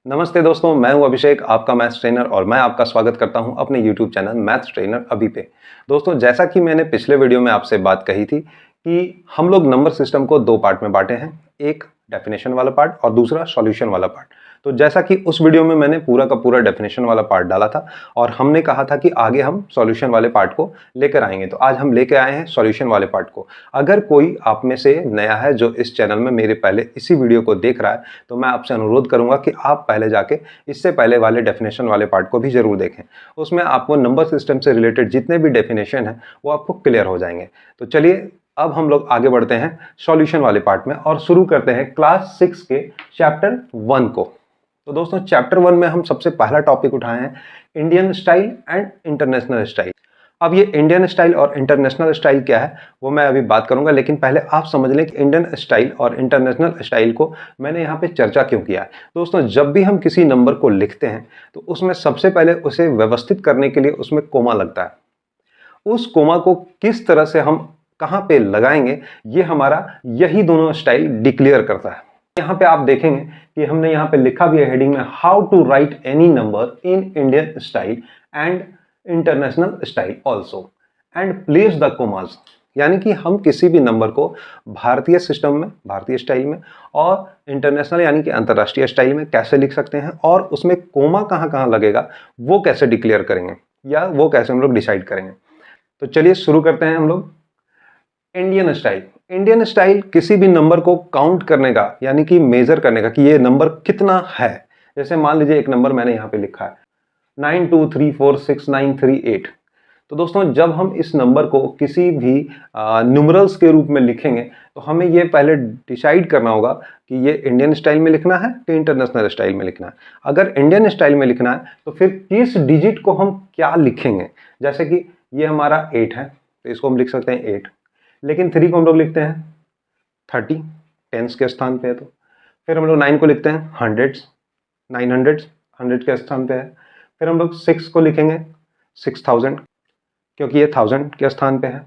नमस्ते दोस्तों, मैं हूं अभिषेक, आपका मैथ्स ट्रेनर और मैं आपका स्वागत करता हूं अपने YouTube चैनल मैथ्स ट्रेनर अभी पे। दोस्तों, जैसा कि मैंने पिछले वीडियो में आपसे बात कही थी कि हम लोग नंबर सिस्टम को दो पार्ट में बांटे हैं, एक डेफिनेशन वाला पार्ट और दूसरा सॉल्यूशन वाला पार्ट। तो जैसा कि उस वीडियो में मैंने पूरा का पूरा डेफिनेशन वाला पार्ट डाला था और हमने कहा था कि आगे हम सॉल्यूशन वाले पार्ट को लेकर आएंगे, तो आज हम लेकर आए हैं सॉल्यूशन वाले पार्ट को। अगर कोई आप में से नया है जो इस चैनल में मेरे पहले इसी वीडियो को देख रहा है, तो मैं आपसे अनुरोध करूंगा कि आप पहले जाके इससे पहले वाले डेफिनेशन वाले पार्ट को भी जरूर देखें। उसमें आपको नंबर सिस्टम से रिलेटेड जितने भी डेफिनेशन हैं वो आपको क्लियर हो जाएंगे। तो चलिए अब हम लोग आगे बढ़ते हैं सॉल्यूशन वाले पार्ट में और शुरू करते हैं क्लास 6 के चैप्टर 1 को। तो दोस्तों, चैप्टर 1 में हम सबसे पहला टॉपिक उठाए हैं Indian style and international style. अब ये इंडियन स्टाइल और इंटरनेशनल स्टाइल क्या है वो मैं अभी बात करूंगा, लेकिन पहले आप समझ लें कि इंडियन स्टाइल और इंटरनेशनल स्टाइल को मैंने यहाँ पे चर्चा क्यों किया है। दोस्तों, जब भी हम किसी नंबर को लिखते हैं तो उसमें सबसे पहले उसे व्यवस्थित करने के लिए उसमें कोमा लगता है। उस कोमा को किस तरह से हम कहाँ पे लगाएंगे, ये हमारा यही दोनों स्टाइल डिक्लेयर करता है। यहाँ पे आप देखेंगे कि हमने यहाँ पे लिखा भी है हेडिंग में, how to write any number in Indian style and international style also and place the commas. यानी कि हम किसी भी नंबर को भारतीय सिस्टम में, भारतीय स्टाइल में और इंटरनेशनल यानी कि अंतर्राष्ट्रीय स्टाइल में कैसे लिख सकते हैं और उसमें कोमा कहाँ कहाँ लगेगा वो कैसे डिक्लेयर करेंगे या वो कैसे हम लोग डिसाइड करेंगे। तो चलिए शुरू करते हैं हम लोग। Indian style. इंडियन स्टाइल किसी भी नंबर को काउंट करने का यानी कि मेजर करने का कि ये नंबर कितना है। जैसे मान लीजिए एक नंबर मैंने यहाँ पे लिखा है 92346938। तो दोस्तों, जब हम इस नंबर को किसी भी न्यूमरल्स के रूप में लिखेंगे तो हमें ये पहले डिसाइड करना होगा कि ये इंडियन स्टाइल में लिखना है कि इंटरनेशनल स्टाइल में लिखना है। अगर इंडियन स्टाइल में लिखना है तो फिर किस डिजिट को हम क्या लिखेंगे। जैसे कि ये हमारा 8 है तो इसको हम लिख सकते हैं 8, लेकिन 3 को हम लोग लिखते हैं 30, टेंस के स्थान पे है। तो फिर हम लोग 9 को लिखते हैं हंड्रेड्स, 900 100 के स्थान पे है। फिर हम लोग 6 को लिखेंगे 6000 क्योंकि ये 1000 के स्थान पे है।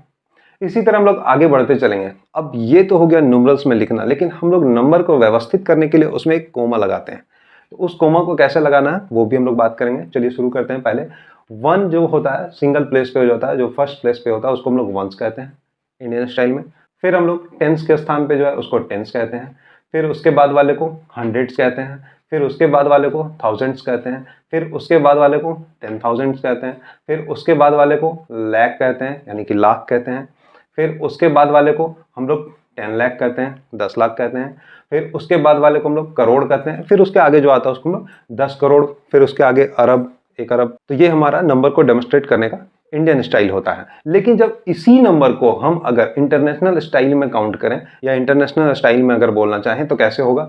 इसी तरह हम लोग आगे बढ़ते चलेंगे। अब ये तो हो गया न्यूमरल्स में लिखना, लेकिन हम लोग नंबर को व्यवस्थित करने के लिए उसमें एक कोमा लगाते हैं। तो उस कोमा को कैसे लगाना है वो भी हम लोग बात करेंगे। चलिए शुरू करते हैं। पहले 1 जो होता है सिंगल प्लेस पे हो जाता है, जो फर्स्ट प्लेस पे होता है उसको हम लोग वंस कहते हैं इंडियन स्टाइल में। फिर हम लोग टेंस के स्थान पे जो है उसको टेंस कहते हैं। फिर उसके बाद वाले को हंड्रेड्स कहते हैं। फिर उसके बाद वाले को थाउजेंड्स कहते हैं। फिर उसके बाद वाले को 10,000 कहते हैं। फिर उसके बाद वाले को लाख कहते हैं यानी कि लाख कहते हैं। फिर उसके बाद वाले को हम लोग 10 लाख कहते हैं, 10 लाख कहते हैं। फिर उसके बाद वाले को हम लोग करोड़ कहते हैं। फिर उसके आगे जो आता है उसको हम लोग 10 करोड़, फिर उसके आगे अरब, 1 अरब। तो ये हमारा नंबर को डेमोन्स्ट्रेट करने का इंडियन स्टाइल होता है। लेकिन जब इसी नंबर को हम अगर इंटरनेशनल स्टाइल में काउंट करें या इंटरनेशनल स्टाइल में अगर बोलना चाहें तो कैसे होगा।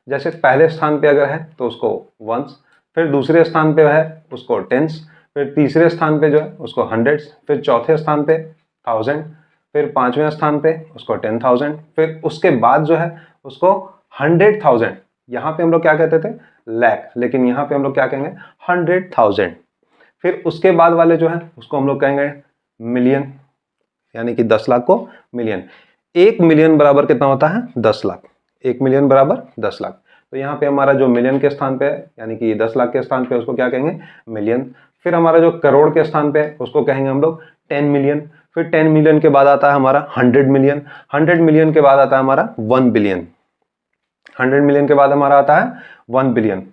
जैसे पहले स्थान पे अगर है तो उसको वंस, फिर दूसरे स्थान पे है उसको टेंस, फिर तीसरे स्थान पे जो है उसको हंड्रेड्स, फिर चौथे स्थान पे 1000, फिर पांचवें स्थान पे उसको 10,000, फिर उसके बाद जो है उसको 100,000। यहाँ पे हम लोग क्या कहते थे लाख, लेकिन यहाँ पे हम लोग क्या कहेंगे 100,000। फिर उसके बाद वाले जो है उसको हम लोग कहेंगे मिलियन, यानी कि 10 लाख को मिलियन। 1 मिलियन बराबर कितना होता है 10 लाख। 1 मिलियन बराबर 10 लाख। तो यहाँ पे हमारा जो मिलियन के स्थान पे है यानी कि 10 लाख के स्थान पे उसको क्या कहेंगे मिलियन। फिर हमारा जो करोड़ के स्थान पे है उसको कहेंगे हम लोग 10 मिलियन। फिर 10 मिलियन के बाद आता है हमारा 100 मिलियन। 100 मिलियन के बाद आता है हमारा 1 बिलियन। 100 मिलियन के बाद हमारा आता है 1 बिलियन।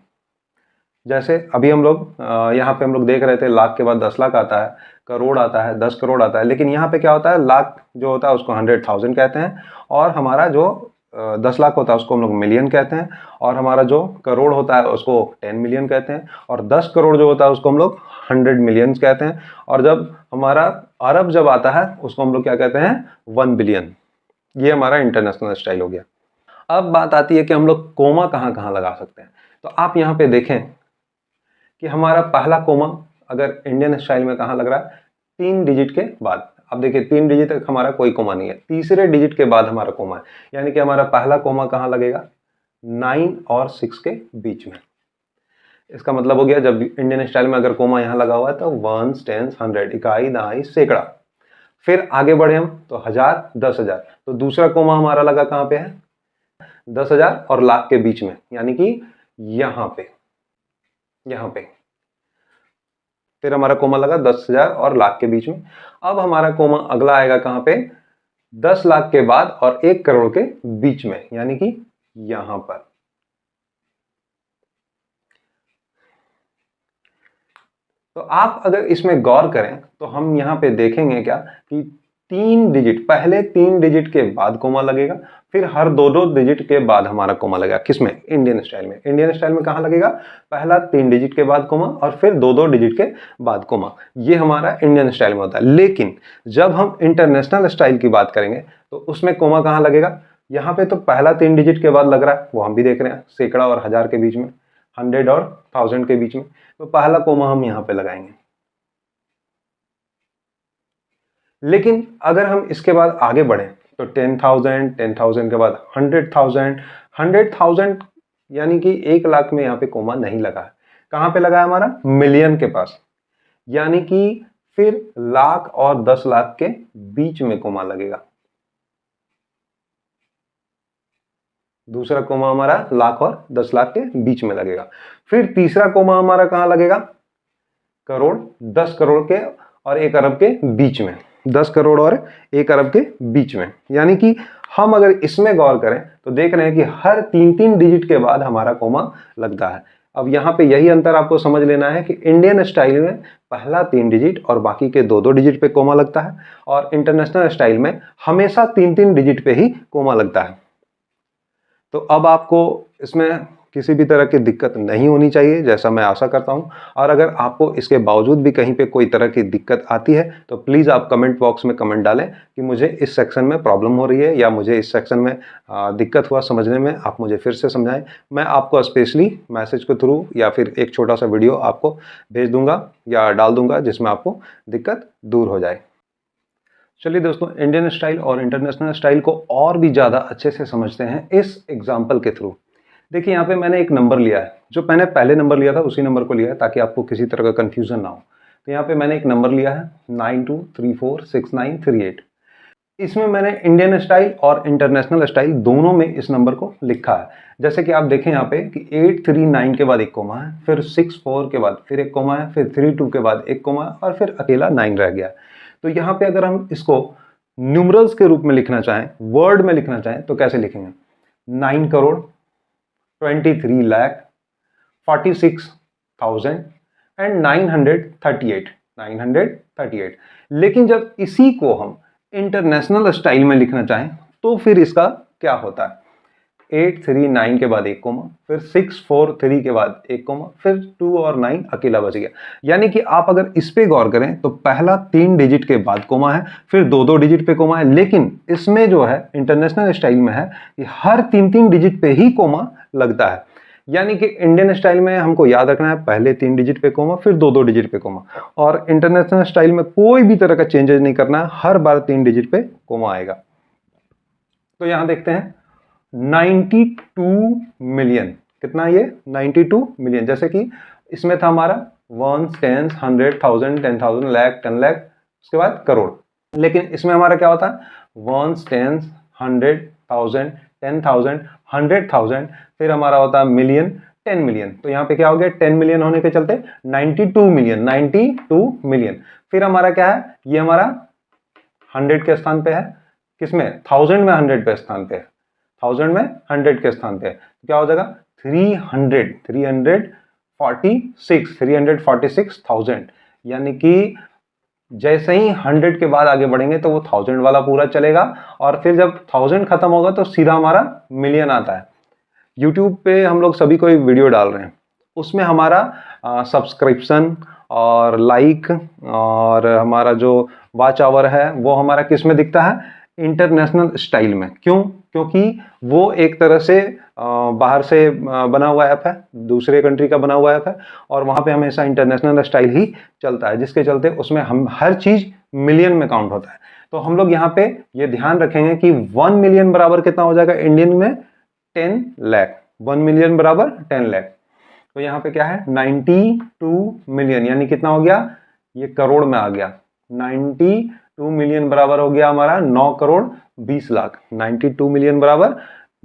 जैसे अभी हम लोग यहाँ पे हम लोग देख रहे थे लाख के बाद 10 लाख आता है, करोड़ आता है, 10 करोड़ आता है। लेकिन यहाँ पे क्या होता है लाख जो होता है उसको 100,000 कहते हैं और हमारा जो 10 लाख होता है उसको हम लोग मिलियन कहते हैं और हमारा जो करोड़ होता है उसको 10 मिलियन कहते हैं और 10 करोड़ जो होता है उसको हम लोग 100 मिलियंस कहते हैं और जब हमारा अरब जब आता है उसको हम लोग क्या कहते हैं 1 बिलियन। ये हमारा इंटरनेशनल स्टाइल हो गया। अब बात आती है कि हम लोग कोमा कहाँ कहाँ लगा सकते हैं। तो आप यहाँ पे देखें कि हमारा पहला कोमा अगर इंडियन स्टाइल में कहाँ लग रहा है 3 डिजिट के बाद। अब देखिए 3 डिजिट तक हमारा कोई कोमा नहीं है, तीसरे डिजिट के बाद हमारा कोमा है। यानी कि हमारा पहला कोमा कहाँ लगेगा 9 और 6 के बीच में। इसका मतलब हो गया जब इंडियन स्टाइल में अगर कोमा यहाँ लगा हुआ है तो वंस, टेंस, 100, इकाई, दहाई, सैकड़ा। फिर आगे बढ़े हम तो 1000, 10,000। तो दूसरा कोमा हमारा लगा कहाँ पे है 10,000 और लाख के बीच में, यानी कि यहाँ पे। यहाँ पे। फिर हमारा कोमा लगा 10,000 और लाख के बीच में। अब हमारा कोमा अगला आएगा कहाँ पे, 10 लाख के बाद और 1 करोड़ के बीच में, यानी कि यहां पर। तो आप अगर इसमें गौर करें तो हम यहां पे देखेंगे क्या कि 3 डिजिट, पहले 3 डिजिट के बाद कोमा लगेगा, फिर हर 2-2 डिजिट के बाद हमारा कोमा लगेगा। किसमें? इंडियन स्टाइल में। इंडियन स्टाइल में कहां लगेगा? पहला 3 डिजिट के बाद कोमा और फिर 2-2 डिजिट के बाद कोमा। ये हमारा इंडियन स्टाइल में होता है। लेकिन जब हम इंटरनेशनल स्टाइल की बात करेंगे तो उसमें कोमा कहां लगेगा? यहाँ पे तो पहला 3 डिजिट के बाद लग रहा है, वो हम भी देख रहे हैं, सैकड़ा और हजार के बीच में, 100 और 1000 के बीच में। तो पहला कोमा हम यहां पे लगाएंगे। लेकिन अगर हम इसके बाद आगे बढ़े तो 10,000, 10,000 के बाद 100,000, 100,000 यानी कि 1 लाख में यहां पे कोमा नहीं लगा है। कहां पे लगा है हमारा? मिलियन के पास, यानी कि फिर लाख और 10 लाख के बीच में कोमा लगेगा। दूसरा कोमा हमारा लाख और 10 लाख के बीच में लगेगा। फिर तीसरा कोमा हमारा कहां लगेगा? करोड़, 10 करोड़ के और 1 अरब के बीच में, 10 करोड़ और 1 अरब के बीच में। यानी कि हम अगर इसमें गौर करें तो देख रहे हैं कि हर 3-3 डिजिट के बाद हमारा कोमा लगता है। अब यहां पे यही अंतर आपको समझ लेना है कि इंडियन स्टाइल में पहला 3 डिजिट और बाकी के 2-2 डिजिट पे कोमा लगता है, और इंटरनेशनल स्टाइल में हमेशा 3-3 डिजिट पे ही कोमा लगता है। तो अब आपको इसमें किसी भी तरह की दिक्कत नहीं होनी चाहिए, जैसा मैं आशा करता हूं। और अगर आपको इसके बावजूद भी कहीं पे कोई तरह की दिक्कत आती है तो प्लीज़ आप कमेंट बॉक्स में कमेंट डालें कि मुझे इस सेक्शन में प्रॉब्लम हो रही है, या मुझे इस सेक्शन में दिक्कत हुआ समझने में, आप मुझे फिर से समझाएं। मैं आपको स्पेशली मैसेज के थ्रू या फिर एक छोटा सा वीडियो आपको भेज दूंगा या डाल दूंगा जिसमें आपको दिक्कत दूर हो जाए। चलिए दोस्तों, इंडियन स्टाइल और इंटरनेशनल स्टाइल को और भी ज़्यादा अच्छे से समझते हैं इस एग्जाम्पल के थ्रू। देखिए यहाँ पे मैंने एक नंबर लिया है, जो मैंने पहले नंबर लिया था उसी नंबर को लिया है ताकि आपको किसी तरह का कन्फ्यूजन ना हो। तो यहाँ पे मैंने एक नंबर लिया है 92346938। इसमें मैंने इंडियन स्टाइल और इंटरनेशनल स्टाइल दोनों में इस नंबर को लिखा है। जैसे कि आप देखें यहाँ पे कि 839 के बाद एक कोमा है, फिर 64 के बाद फिर एक कोमा है, फिर 32 के बाद एक कोमा है, और फिर अकेला 9 रह गया। तो यहाँ पे अगर हम इसको न्यूमरल्स के रूप में लिखना चाहें, वर्ड में लिखना चाहें, तो कैसे लिखेंगे? 9 करोड़ 23 लाख 46,000 एंड 938। लेकिन जब इसी को हम इंटरनेशनल स्टाइल में लिखना चाहें तो फिर इसका क्या होता है? 839 के बाद एक कोमा, फिर 643 के बाद एक कोमा, फिर 2 और 9 अकेला बच गया। यानी कि आप अगर इस पे गौर करें तो पहला 3 डिजिट के बाद कोमा है, फिर 2-2 डिजिट पे कोमा है। लेकिन इसमें जो है इंटरनेशनल स्टाइल में है कि हर 3-3 डिजिट पे ही कोमा लगता है। यानी कि इंडियन स्टाइल में हमको याद रखना है पहले 3 डिजिट पे कोमा, फिर 2-2 डिजिट पे कोमा, और इंटरनेशनल स्टाइल में कोई भी तरह का चेंजेस नहीं करना है, हर बार 3 डिजिट पे कोमा आएगा। तो यहां देखते हैं 92 मिलियन। कितना ये? 92 मिलियन। जैसे कि इसमें था हमारा 1, 10, 100,000, 10,000, लाख, 10 लाख, उसके बाद करोड़। लेकिन इसमें हमारा क्या होता है? 1, 10, 100,000, 10,000, 100,000, फिर हमारा होता है मिलियन, 10 मिलियन। तो यहाँ पे क्या हो गया? 10 मिलियन होने के चलते 92 मिलियन, 92 मिलियन। फिर हमारा क्या है? ये हमारा 100 के स्थान पे है। किसमें? 1000 में 100 पे स्थान पे है, 1000 में 100 के स्थान पे है। तो क्या हो जाएगा? 346,000। यानी कि जैसे ही 100 के बाद आगे बढ़ेंगे तो वो 1000 वाला पूरा चलेगा, और फिर जब 1000 खत्म होगा तो सीधा हमारा मिलियन आता है। यूट्यूब पे हम लोग सभी कोई वीडियो डाल रहे हैं, उसमें हमारा सब्सक्रिप्शन और लाइक और हमारा जो वॉच आवर है वो हमारा किस में दिखता है? इंटरनेशनल स्टाइल में। क्यों? क्योंकि वो एक तरह से बाहर से बना हुआ ऐप है, दूसरे कंट्री का बना हुआ ऐप है, और वहाँ पे हमेशा इंटरनेशनल स्टाइल ही चलता है, जिसके चलते उसमें हम हर चीज़ मिलियन में काउंट होता है। तो हम लोग यहाँ पे ये ध्यान रखेंगे कि 1 मिलियन बराबर कितना हो जाएगा इंडियन में? 10 लाख। 1 मिलियन बराबर 10 लाख। तो यहाँ पे क्या है? 92 मिलियन, यानी कितना हो गया? ये करोड़ में आ गया। 92 मिलियन बराबर हो गया हमारा 9 करोड़ 20 लाख। 92 मिलियन बराबर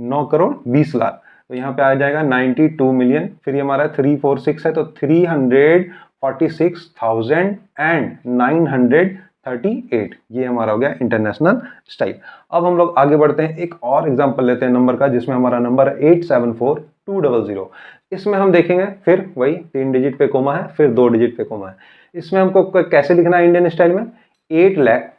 9 करोड़ 20 लाख। तो यहाँ पे आ जाएगा 92 मिलियन, फिर ये हमारा 346 है तो 346,938, ये हमारा हो गया इंटरनेशनल स्टाइल। अब हम लोग आगे बढ़ते हैं, एक और एग्जांपल लेते हैं नंबर का, जिसमें हमारा नंबर है 874200। इसमें हम देखेंगे फिर वही 3 डिजिट पे कोमा है, फिर 2 डिजिट पे कोमा है। इसमें हमको कैसे लिखना है इंडियन स्टाइल में, 8 लाख,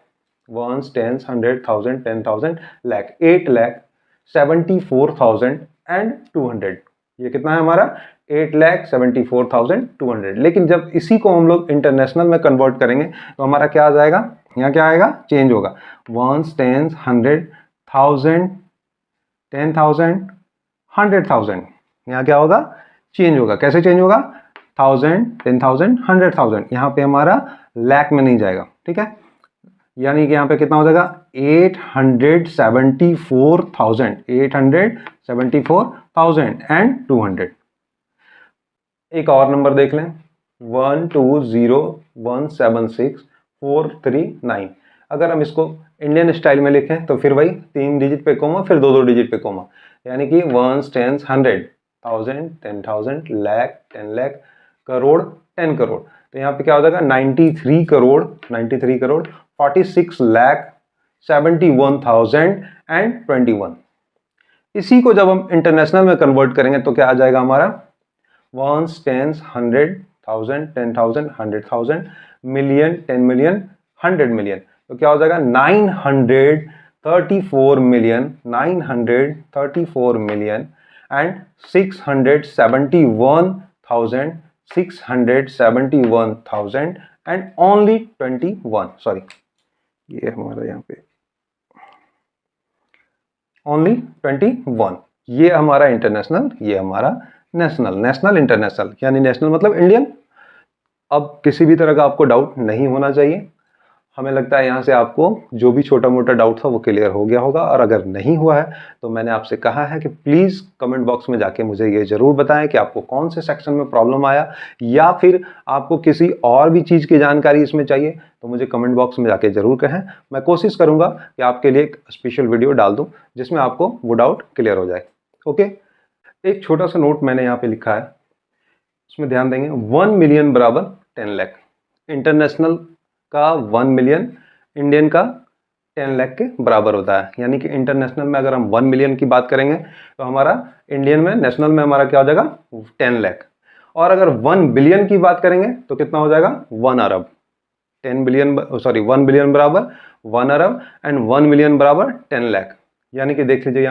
वंस, टेंस, 100,000, 10,000, लाख, 8,74,200। ये कितना है हमारा, 8,74,200। लेकिन जब इसी को हम लोग इंटरनेशनल में कन्वर्ट करेंगे तो हमारा क्या आ जाएगा, यहाँ क्या आएगा, चेंज होगा, वंस, टेंस, 100,000, 10,000, 100,000। यहाँ क्या होगा, चेंज होगा। कैसे चेंज होगा, 1000, 10,000, 100,000। यहाँ पे हमारा लाख में नहीं जाएगा, ठीक है। यानी कि यहाँ पे कितना हो जाएगा, 874,200। एक और नंबर देख लें, 120,176,439। अगर हम इसको इंडियन स्टाइल में लिखें तो फिर वही 3 डिजिट पे कोमा, फिर 2 डिजिट पे कोमा, यानी कि वंस, टेंस, 100,000, 10,000, लाख, 10 लाख, करोड़, 10 करोड़। तो यहाँ पे क्या हो जाएगा, 93 करोड़, 46,71,021। इसी को जब हम इंटरनेशनल में कन्वर्ट करेंगे तो क्या आ जाएगा हमारा, ones, tens, 100,000, 10,000, 100,000, million, 10 million, 100 million. तो क्या हो जाएगा, 934 million and 671,671,000 and only 21, sorry ये हमारा यहाँ पे ओनली 21। ये हमारा इंटरनेशनल, ये हमारा नेशनल। नेशनल, इंटरनेशनल, यानी नेशनल मतलब इंडियन। अब किसी भी तरह का आपको डाउट नहीं होना चाहिए। हमें लगता है यहाँ से आपको जो भी छोटा मोटा डाउट था वो क्लियर हो गया होगा, और अगर नहीं हुआ है तो मैंने आपसे कहा है कि प्लीज़ कमेंट बॉक्स में जाके मुझे ये ज़रूर बताएं कि आपको कौन से सेक्शन में प्रॉब्लम आया, या फिर आपको किसी और भी चीज़ की जानकारी इसमें चाहिए तो मुझे कमेंट बॉक्स में जाके ज़रूर कहें। मैं कोशिश करूँगा कि आपके लिए एक स्पेशल वीडियो डाल दूँ जिसमें आपको वो डाउट क्लियर हो जाए। ओके, एक छोटा सा नोट मैंने यहाँ पर लिखा है, उसमें ध्यान देंगे। 1 मिलियन बराबर 10 लाख। इंटरनेशनल का 1 मिलियन इंडियन का 10 लाख के बराबर होता है। यानी कि इंटरनेशनल में अगर हम 1 मिलियन की बात करेंगे तो हमारा इंडियन में, नेशनल में हमारा क्या हो जाएगा, 10 लाख। और अगर 1 बिलियन की बात करेंगे तो कितना हो जाएगा, 1 अरब। 1 बिलियन बराबर 1 अरब एंड 1 मिलियन बराबर 10 लाख। यानी कि देख लीजिए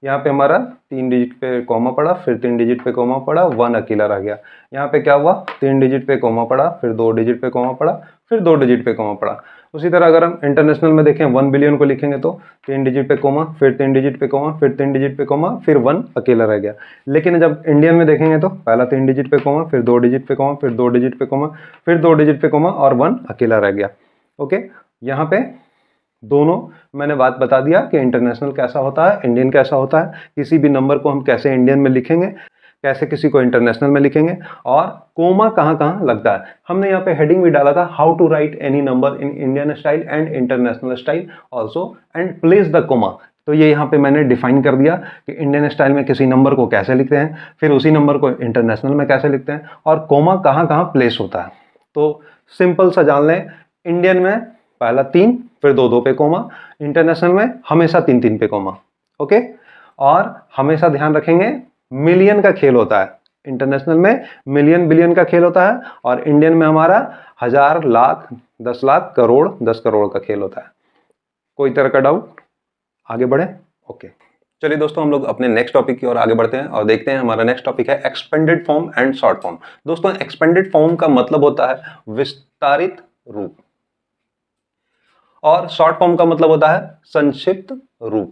यहाँ पे हमारा 3 डिजिट पे कॉमा पड़ा, फिर 3 डिजिट पे कॉमा पड़ा, 1 अकेला रह गया। यहाँ पे क्या हुआ, 3 डिजिट पे कॉमा पड़ा, फिर 2 डिजिट पे कॉमा पड़ा, फिर 2 डिजिट पे कॉमा पड़ा। उसी तरह अगर हम इंटरनेशनल में देखें 1 बिलियन को लिखेंगे तो 3 डिजिट पे कॉमा, फिर 3 डिजिट पे कॉमा, फिर 3 डिजिट पे कॉमा, फिर 1 अकेला रह गया। लेकिन जब इंडियन में देखेंगे तो पहला 3 डिजिट पे कॉमा, फिर 2 डिजिट पे कॉमा, फिर 2 डिजिट पे कॉमा, फिर 2 डिजिट पे कॉमा और 1 अकेला रह गया। ओके, यहाँ पे दोनों मैंने बात बता दिया कि इंटरनेशनल कैसा होता है, इंडियन कैसा होता है, किसी भी नंबर को हम कैसे इंडियन में लिखेंगे, कैसे किसी को इंटरनेशनल में लिखेंगे, और कोमा कहाँ कहाँ लगता है। हमने यहाँ पे हेडिंग भी डाला था, how to write any number in Indian style and international style also and place the comma. तो ये यहाँ पे मैंने डिफाइन कर दिया कि इंडियन स्टाइल में किसी नंबर को कैसे लिखते हैं, फिर उसी नंबर को इंटरनेशनल में कैसे लिखते हैं, और कोमा कहाँ कहाँ प्लेस होता है। तो सिंपल सा जान लें, इंडियन में पहला 3, फिर 2 पे कोमा, इंटरनेशनल में हमेशा 3 पे कोमा। ओके, और हमेशा ध्यान रखेंगे मिलियन का खेल होता है। इंटरनेशनल में मिलियन बिलियन का खेल होता है, और इंडियन में हमारा 1000, लाख, 10 लाख, करोड़, 10 करोड़ का खेल होता है। कोई तरह का डाउट, आगे बढ़े। ओके, चलिए दोस्तों, हम लोग अपने नेक्स्ट टॉपिक की ओर आगे बढ़ते हैं और देखते हैं। हमारा नेक्स्ट टॉपिक है expanded form and short form. दोस्तों, एक्सपेंडेड फॉर्म का मतलब होता है विस्तारित रूप, और शॉर्ट फॉर्म का मतलब होता है संक्षिप्त रूप।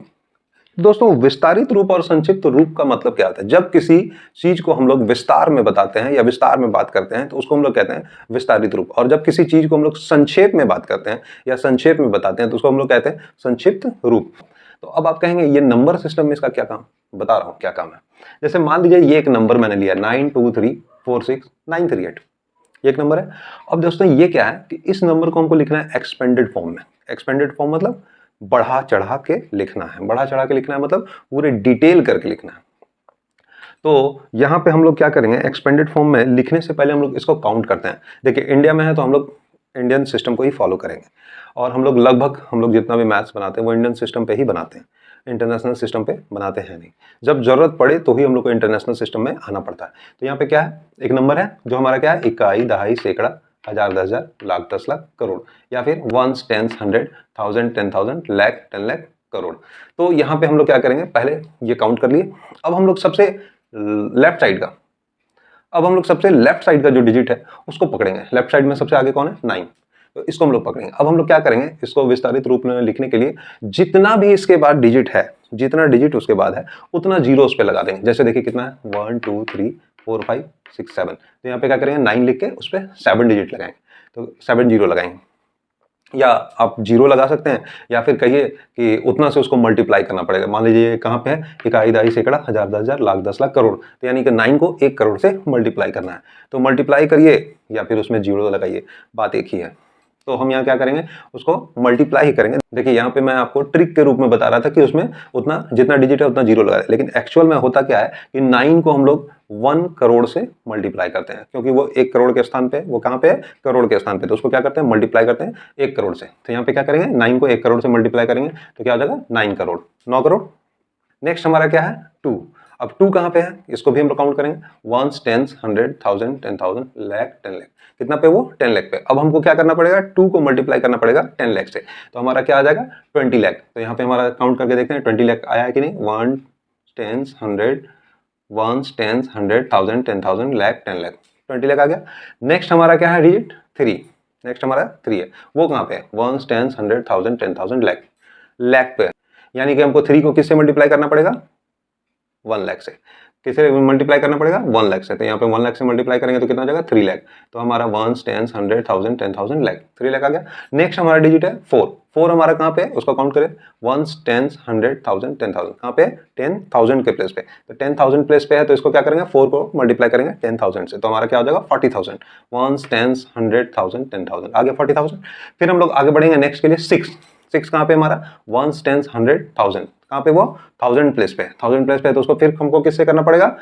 दोस्तों, विस्तारित रूप और संक्षिप्त रूप का मतलब क्या होता है? जब किसी चीज को हम लोग विस्तार में बताते हैं या विस्तार में बात करते हैं तो उसको हम लोग कहते हैं विस्तारित रूप, और जब किसी चीज को हम लोग संक्षेप में बात करते हैं या संक्षेप में बताते हैं तो उसको हम लोग कहते हैं संक्षिप्त रूप। तो अब आप कहेंगे ये नंबर सिस्टम में इसका क्या काम, बता रहा हूं क्या काम है। जैसे मान लीजिए ये एक नंबर मैंने लिया 92346938, ये एक नंबर है। अब दोस्तों ये क्या है कि इस नंबर को हमको लिखना है एक्सपेंडेड फॉर्म में। एक्सपेंडेड फॉर्म मतलब बढ़ा चढ़ा के लिखना है। बढ़ा चढ़ा के लिखना है मतलब पूरे डिटेल करके लिखना है। तो यहाँ पे हम लोग क्या करेंगे, एक्सपेंडेड फॉर्म में लिखने से पहले हम लोग इसको काउंट करते हैं। देखिए इंडिया में है तो हम लोग इंडियन सिस्टम को ही फॉलो करेंगे, और हम लोग लगभग हम लोग जितना भी मैथ्स बनाते हैं वो इंडियन सिस्टम पे ही बनाते हैं, इंटरनेशनल सिस्टम पे बनाते हैं नहीं। जब जरूरत पड़े तो ही हम लोग को इंटरनेशनल सिस्टम में आना पड़ता है। तो यहाँ पे क्या है, एक नंबर है जो हमारा क्या है, इकाई, दहाई, सैकड़ा, हजार, 10,000, लाख, 10 लाख, करोड़, या फिर वंस, टेंस, 100, 1000, 10,000, लाख, 10 लाख, करोड़। तो यहाँ पे हम लोग क्या करेंगे, पहले ये काउंट कर लिए। अब हम लोग सबसे लेफ्ट साइड का जो डिजिट है उसको पकड़ेंगे। लेफ्ट साइड में सबसे आगे कौन है, 9, तो इसको हम लोग पकड़ेंगे। अब हम लोग क्या करेंगे, इसको विस्तारित रूप में लिखने के लिए जितना भी इसके बाद डिजिट है, जितना डिजिट उसके बाद है उतना जीरो उस पर लगा देंगे। जैसे देखिए कितना है, 1 2 3 4 5 6 7, तो यहाँ पे क्या करेंगे, 9 लिख के उस पर 7 डिजिट लगाएंगे, तो 7 जीरो लगाएंगे। या आप जीरो लगा सकते हैं, या फिर कहिए कि उतना से उसको मल्टीप्लाई करना पड़ेगा। मान लीजिए कहाँ पे है, इकाई, दहाई, सैकड़ा, हजार, 10,000, लाख, 10 लाख, करोड़, तो यानी कि 9 को 1 करोड़ से मल्टीप्लाई करना है। तो मल्टीप्लाई करिए या फिर उसमें जीरो लगाइए, बात एक ही है। तो हम यहाँ क्या करेंगे, उसको मल्टीप्लाई ही करेंगे। देखिए यहाँ पे मैं आपको ट्रिक के रूप में बता रहा था कि उसमें उतना जितना डिजिट है उतना जीरो लगा, लेकिन एक्चुअल में होता क्या है कि 9 को हम लोग 1 करोड़ से मल्टीप्लाई करते हैं, क्योंकि वो 1 करोड़ के स्थान पे, वो कहाँ पे है, करोड़ के स्थान पे, तो उसको क्या करते हैं, मल्टीप्लाई करते हैं 1 करोड़ से। तो यहाँ पे क्या करेंगे, 9 को 1 करोड़ से मल्टीप्लाई करेंगे तो क्या हो जाएगा, 9 करोड़, 9 करोड़। नेक्स्ट हमारा क्या है, 2। अब 2 कहाँ पे है, इसको भी हम लोग काउंट करेंगे, वंस, टेंस, 100, 1000, 10,000, लाख, 10 लाख, कितना पे, वो 10 लाख पे। अब हमको क्या करना पड़ेगा, 2 को मल्टीप्लाई करना पड़ेगा 10 लाख से, तो हमारा क्या आ जाएगा, 20 लाख। तो यहाँ पे हमारा काउंट करके देखते हैं 20 लाख आया है कि नहीं, 1 tens 100, ones, tens, 100, 1000, 10,000, lakh, 10 lakh, 20 lakh आ गया। नेक्स्ट हमारा क्या है, डिजिट 3, नेक्स्ट हमारा 3 है, वो कहाँ पे है, वंस, टेंस, 100, 1000, 10,000, लाख, लाख पे, यानी कि हमको 3 को किससे मल्टीप्लाई करना पड़ेगा, 1 लाख से। किसे मल्टीप्लाई करना पड़ेगा, 1 लाख से। तो यहाँ पे 1 लाख से मल्टीप्लाई करेंगे तो कितना हो जाएगा, 3 लाख। तो हमारा वंस, टेंस, 100, 1000, 10,000, लाख, 3 लाख आ गया। नेक्स्ट हमारा डिजिट है 4, 4 हमारा कहाँ पे है, उसको काउंट करें, वंस, टेंस, 100, 1000, 10,000, कहाँ पे, 10,000 के प्लेस पे। तो 10,000 प्लेस पे है तो इसको क्या करेंगे, 4 को मल्टीप्लाई करेंगे 10,000 से, तो हमारा क्या हो जाएगा, 40,000। वंस, टेंस, 100, 1000, 10,000 आ गया 40,000। फिर हम लोग आगे बढ़ेंगे नेक्स्ट के लिए 6, 6 कहाँ पे हमारा, वंस, टेंस, 100, 1000, कहाँ पे, वो 1000 प्लेस पे, 1000 प्लेस पे है तो उसको फिर हमको किससे करना पड़ेगा,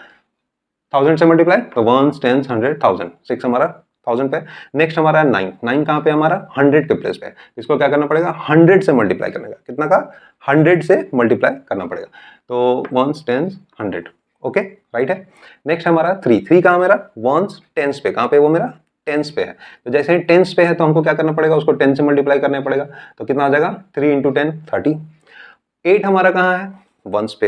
1000 से मल्टीप्लाई, तो वंस, टेंस, 100, 1000, 6 हमारा 1000 पे। नेक्स्ट हमारा 9, 9 कहाँ पे हमारा, 100 के प्लेस पे, इसको क्या करना पड़ेगा, 100 से मल्टीप्लाई करने का, कितना का, 100 से मल्टीप्लाई करना पड़ेगा, तो वंस, टेंस, 100, ओके, राइट है। नेक्स्ट हमारा 3, 3 कहाँ मेरा, वंस, टेंस पे, कहाँ पे, वो मेरा टेंस पे है, तो जैसे ही टेंस पे है तो हमको क्या करना पड़ेगा, उसको 10 से मल्टीप्लाई करना पड़ेगा, तो कितना आ जाएगा, 3 इंटू 10, 30। 8 हमारा कहाँ है, वंस पे,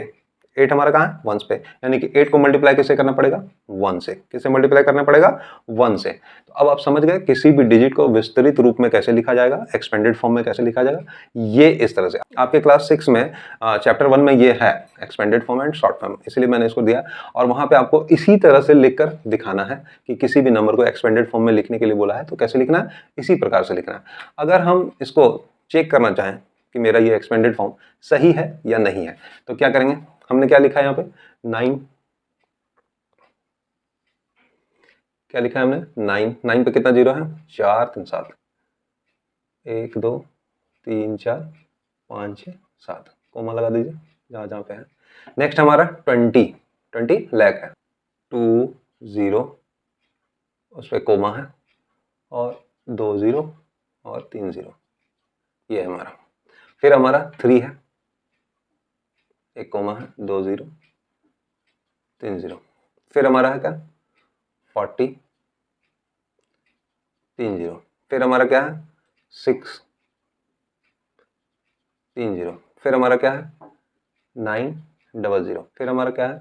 8 हमारा कहाँ है, वंस पे, यानी कि 8 को मल्टीप्लाई किससे करना पड़ेगा, 1 से, किससे मल्टीप्लाई करना पड़ेगा, 1 से। तो अब आप समझ गए किसी भी डिजिट को विस्तृत रूप में कैसे लिखा जाएगा, एक्सपेंडेड फॉर्म में कैसे लिखा जाएगा, ये इस तरह से। आपके क्लास 6 में चैप्टर 1 में ये है expanded form and short form, इसलिए मैंने इसको दिया, और वहां पे आपको इसी तरह से लिखकर दिखाना है कि किसी भी नंबर को एक्सपेंडेड फॉर्म में लिखने के लिए बोला है तो कैसे लिखना है, इसी प्रकार से लिखना है। अगर हम इसको चेक करना चाहें कि मेरा ये एक्सपेंडेड फॉर्म सही है या नहीं है, तो क्या करेंगे, हमने क्या लिखा है यहाँ पे, 9, क्या लिखा है हमने, 9, 9 पे कितना जीरो है, 4 3 7, 1 2 3 4 5 6 7, कोमा लगा दीजिए जहाँ जहाँ पे है। नेक्स्ट हमारा 20 लाख है, 2 0 उस पर कोमा है, और 2 0 और 3 0, ये है हमारा। फिर हमारा 3 है, एक कोमा है, 2 0 3 0। फिर हमारा है क्या, 40 3 0। फिर हमारा क्या है, 6 3 0। फिर हमारा क्या है, 9 0 0। फिर हमारा क्या है,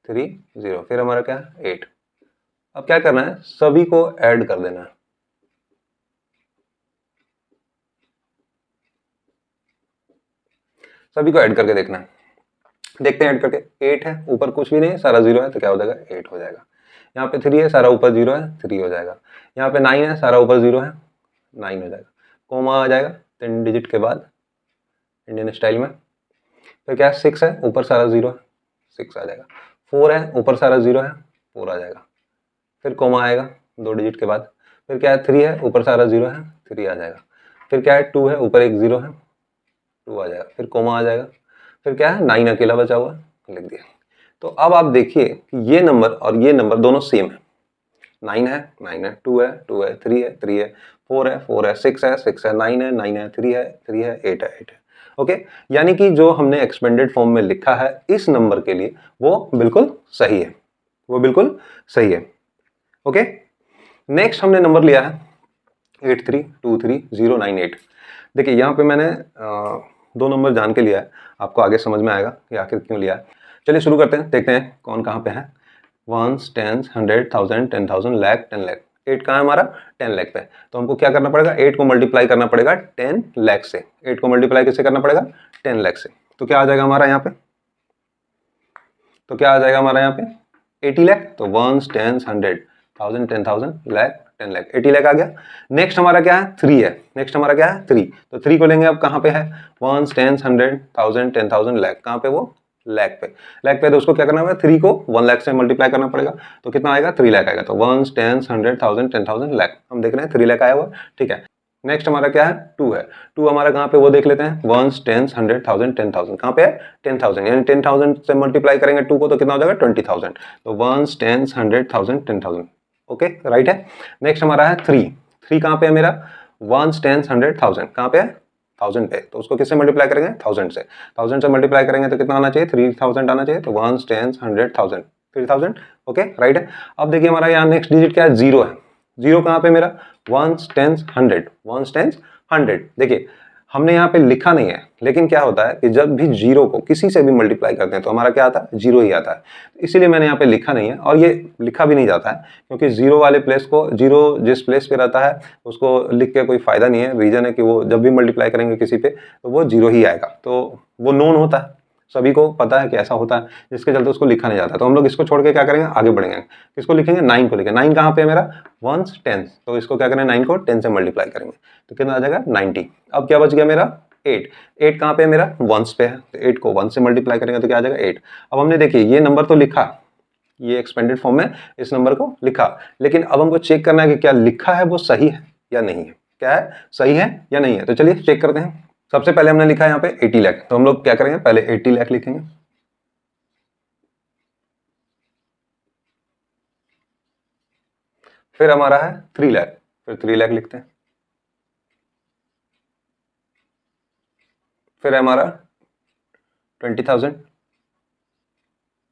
3 0। फिर हमारा क्या है, 8। अब क्या करना है, सभी को ऐड कर देना है, सभी को ऐड करके देखना है। देखते हैं ऐड करके, 8 है, ऊपर कुछ भी नहीं है, सारा 0 है, तो क्या हो जाएगा, 8 हो जाएगा। यहाँ पे 3 है, सारा ऊपर 0 है, 3 हो जाएगा। यहाँ पे 9 है, सारा ऊपर 0 है, 9 हो जाएगा। कोमा आ जाएगा 3 डिजिट के बाद इंडियन स्टाइल में। फिर क्या है, 6 है, ऊपर सारा 0 है, 6 आ जाएगा। 4 है, ऊपर सारा 0 है, 4 आ जाएगा। फिर कोमा आएगा 2 डिजिट के बाद। फिर क्या है, 3 है, ऊपर सारा 0 है, 3 आ जाएगा। फिर क्या है, 2 है, ऊपर एक 0 है, 2 आ जाएगा। फिर कोमा आ जाएगा। फिर क्या है, 9 अकेला बचा हुआ, लिख दिया। तो अब आप देखिए कि ये नंबर और ये नंबर दोनों सेम है। 9 है 9 है, 2 है 2 है, 3 है 3 है, 4 है 4 है, 6 है 6 है, 9 है 9 है, 3 है 3 है, 8 है 8 है। ओके, यानी कि जो हमने एक्सपेंडेड फॉर्म में लिखा है इस नंबर के लिए वो बिल्कुल सही है, वो बिल्कुल सही है। ओके, नेक्स्ट हमने नंबर लिया है 83230998। देखिए यहाँ पे मैंने दो नंबर जान के लिया है, आपको आगे समझ में आएगा कि आखिर क्यों लिया है। चलिए शुरू करते हैं, देखते हैं कौन कहाँ पे है। 1 10 100 1000 10,000 लाख 10 लाख। 8 कहाँ है हमारा? 10 लाख पे। तो हमको क्या करना पड़ेगा? 8 को मल्टीप्लाई करना पड़ेगा 10 लाख से। 8 को मल्टीप्लाई किससे करना पड़ेगा? 10 लाख से। तो क्या आ जाएगा हमारा यहाँ पे? तो क्या आ जाएगा हमारा यहाँ पे? 80 लाख। तो 1 10 100 1000 10,000 लाख 10 लाख, 80 लाख आ गया। नेक्स्ट हमारा क्या है? 3 है। नेक्स्ट हमारा क्या है? 3। तो 3 को लेंगे अब कहाँ पे है? 1 10 100 1000 10,000 लाख। कहाँ पे वो? लाख पे। लाख पे तो उसको क्या करना होगा? 3 को 1 लाख से मल्टीप्लाई करना पड़ेगा। तो कितना आएगा? 3 लाख आएगा। तो 1 10 100 1000 10,000 लाख। हम देख रहे हैं 3 लाख आया हुआ, ठीक है। नेक्स्ट हमारा क्या है? 2 है। 2 हमारा कहाँ पे? वो देख लेते हैं। 1 10 100 1000 10,000 कहाँ पे है? 10,000। यानी 10,000 से मल्टीप्लाई करेंगे 2 को तो कितना हो जाएगा? 20,000। तो 1 10 100 1000 10,000। ओके, राइट है। नेक्स्ट हमारा है 3। 3 कहाँ पे है मेरा? 1 10 100 1000 कहाँ पे है? 1000 पे। तो उसको किससे मल्टीप्लाई करेंगे? 1000 से। 1000 से मल्टीप्लाई करेंगे तो कितना आना चाहिए? 3000 आना चाहिए। तो 1 10 100 1000 3000। ओके, राइट है। अब देखिए हमारा यहाँ नेक्स्ट डिजिट क्या है? 0 है। 0 कहाँ पे मेरा? 1 10 100 1 10 100। देखिए हमने यहाँ पे लिखा नहीं है, लेकिन क्या होता है कि जब भी 0 को किसी से भी मल्टीप्लाई करते हैं तो हमारा क्या आता है? 0 ही आता है। इसीलिए मैंने यहाँ पे लिखा नहीं है, और ये लिखा भी नहीं जाता है, क्योंकि 0 वाले प्लेस को, 0 जिस प्लेस पे रहता है उसको लिख के कोई फायदा नहीं है। रीजन है कि वो जब भी मल्टीप्लाई करेंगे किसी पे तो वो 0 ही आएगा। तो वो नोन होता है, सभी को पता है कि ऐसा होता है, जिसके चलते उसको लिखा नहीं जाता। तो हम लोग इसको छोड़ के क्या करेंगे? आगे बढ़ेंगे। किसको लिखेंगे? 9 को लिखेंगे। 9 कहाँ पे है मेरा? 1 10। तो इसको क्या करें? 9 को 10 से मल्टीप्लाई करेंगे तो कितना आ जाएगा? 90। अब क्या बच गया मेरा? 8। 8 कहाँ पे है मेरा? 1s पे है। तो 8 को 1 से मल्टीप्लाई करेंगे तो क्या आ जाएगा? 8। अब हमने देखिए ये नंबर तो लिखा, ये एक्सपेंडेड फॉर्म में इस नंबर को लिखा, लेकिन अब हमको चेक करना है कि क्या लिखा है वो सही है या नहीं है। क्या है? सही है या नहीं है। तो चलिए चेक करते हैं। सबसे पहले हमने लिखा है यहाँ पे 80 लाख, तो हम लोग क्या करेंगे? पहले 80 लाख लिखेंगे। फिर हमारा है 3 लाख, फिर 3 लाख लिखते हैं। फिर है हमारा 20,000,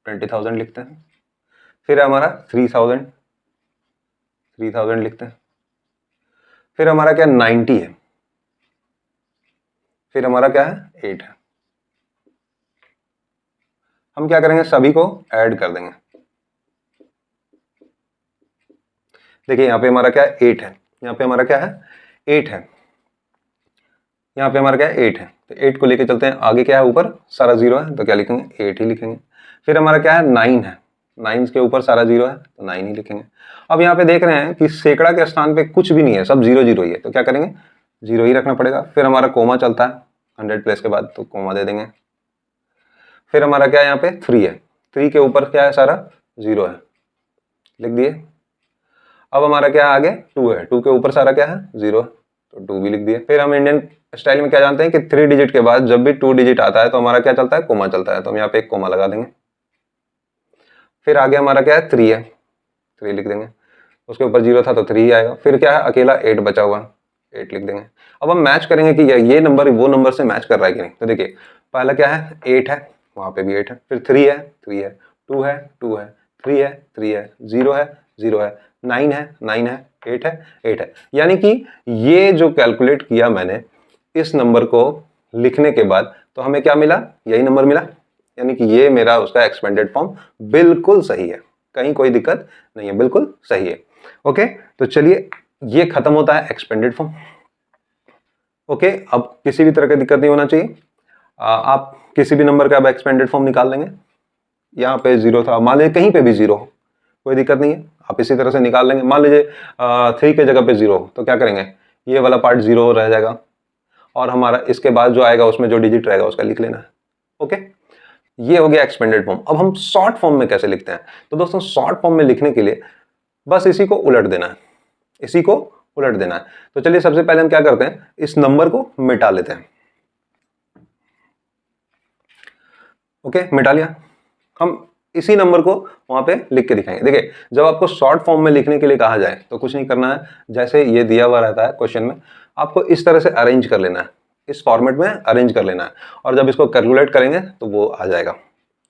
20,000 लिखते हैं। फिर है हमारा 3,000, 3,000 लिखते हैं। फिर हमारा क्या? 90 है। फिर हमारा क्या है? 8 है। हम क्या करेंगे? सभी को ऐड कर देंगे। देखिए यहाँ पे हमारा क्या है? 8 है। यहाँ पे हमारा क्या है? 8 है। यहाँ पे हमारा क्या है? 8 है। तो 8 को लेके चलते हैं आगे। क्या है? ऊपर सारा 0 है तो क्या लिखेंगे? 8 ही लिखेंगे। फिर हमारा क्या है? 9 है। 9 के ऊपर सारा 0 है तो 9 ही लिखेंगे। अब यहाँ पे देख रहे हैं कि सैकड़ा के स्थान पे कुछ भी नहीं है, सब 0 0 ही है, तो क्या करेंगे? 0 ही रखना पड़ेगा। फिर हमारा कोमा चलता है 100 प्लेस के बाद, तो कोमा दे देंगे। फिर हमारा क्या है? यहाँ पे 3 है। 3 के ऊपर क्या है? सारा 0 है, लिख दिए। अब हमारा क्या है? आगे 2 है। 2 के ऊपर सारा क्या है? 0 है, तो 2 भी लिख दिए। फिर हम इंडियन स्टाइल में क्या जानते हैं कि 3 डिजिट के बाद जब भी 2 डिजिट आता है तो हमारा क्या चलता है? कोमा चलता है, तो हम यहाँ पे एक कोमा लगा देंगे। फिर आगे हमारा क्या है? 3 है, 3 लिख देंगे। उसके ऊपर 0 था तो 3 ही आएगा। फिर क्या है? अकेला 8 बचा हुआ, 8 लिख देंगे। अब हम मैच करेंगे कि ये नंबर वो नंबर से मैच कर रहा है कि नहीं। तो देखिए पहला क्या है? 8 है, वहाँ पे भी 8 है। फिर 3 है, 3 है, 2 है, 2 है, 3 है, 3 है, 0 है, 0 है, 9 है, 9 है, 8 है, 8 है। यानी कि ये जो कैलकुलेट किया मैंने इस नंबर को लिखने के बाद, तो हमें क्या मिला? यही नंबर मिला। यानी कि ये मेरा उसका एक्सपेंडेड फॉर्म बिल्कुल सही है, कहीं कोई दिक्कत नहीं है, बिल्कुल सही है। ओके, तो चलिए ये खत्म होता है एक्सपेंडेड फॉर्म। ओके, अब किसी भी तरह की दिक्कत नहीं होना चाहिए। आप किसी भी नंबर का अब एक्सपेंडेड फॉर्म निकाल लेंगे। यहाँ पे 0 था, मान लीजिए कहीं पे भी 0 हो, कोई दिक्कत नहीं है, आप इसी तरह से निकाल लेंगे। मान लीजिए 3 के जगह पे 0 हो तो क्या करेंगे? ये वाला पार्ट 0 रह जाएगा, और हमारा इसके बाद जो आएगा उसमें जो डिजिट रहेगा उसका लिख लेना है। ओके, ये हो गया एक्सपेंडेड फॉर्म। अब हम शॉर्ट फॉर्म में कैसे लिखते हैं? तो दोस्तों शॉर्ट फॉर्म में लिखने के लिए बस इसी को उलट देना है, इसी को उलट देना है। तो चलिए सबसे पहले हम क्या करते हैं? इस नंबर को मिटा लेते हैं। ओके, मिटा लिया। हम इसी नंबर को वहाँ पे लिख के दिखाएंगे। देखिए जब आपको शॉर्ट फॉर्म में लिखने के लिए कहा जाए तो कुछ नहीं करना है, जैसे ये दिया हुआ रहता है क्वेश्चन में, आपको इस तरह से अरेंज कर लेना है, इस फॉर्मेट में अरेंज कर लेना है, और जब इसको कैलकुलेट करेंगे तो वो आ जाएगा,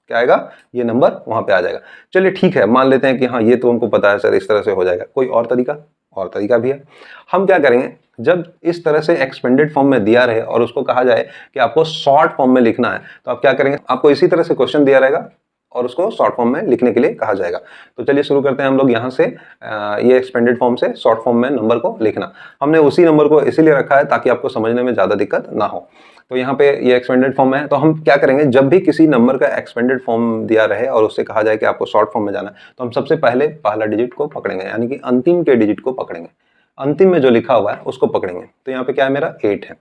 क्या आएगा, ये नंबर वहाँ पे आ जाएगा। चलिए ठीक है, मान लेते हैं कि हाँ ये तो हमको पता है सर, इस तरह से हो जाएगा। कोई और तरीका भी है। हम क्या करेंगे, जब इस तरह से एक्सपेंडेड फॉर्म में दिया रहे और उसको कहा जाए कि आपको शॉर्ट फॉर्म में लिखना है, तो आप क्या करेंगे, आपको इसी तरह से क्वेश्चन दिया रहेगा और उसको शॉर्ट फॉर्म में लिखने के लिए कहा जाएगा। तो चलिए शुरू करते हैं हम लोग यहाँ से, ये एक्सपेंडेड फॉर्म से शॉर्ट फॉर्म में नंबर को लिखना। हमने उसी नंबर को इसीलिए रखा है ताकि आपको समझने में ज़्यादा दिक्कत ना हो। तो यहाँ पे ये एक्सपेंडेड फॉर्म है, तो हम क्या करेंगे, जब भी किसी नंबर का एक्सपेंडेड फॉर्म दिया रहे और उससे कहा जाए कि आपको शॉर्ट फॉर्म में जाना है, तो हम सबसे पहले पहला डिजिट को पकड़ेंगे, यानी कि अंतिम के डिजिट को पकड़ेंगे, अंतिम में जो लिखा हुआ है उसको पकड़ेंगे। तो यहाँ पे क्या है, मेरा 8 है,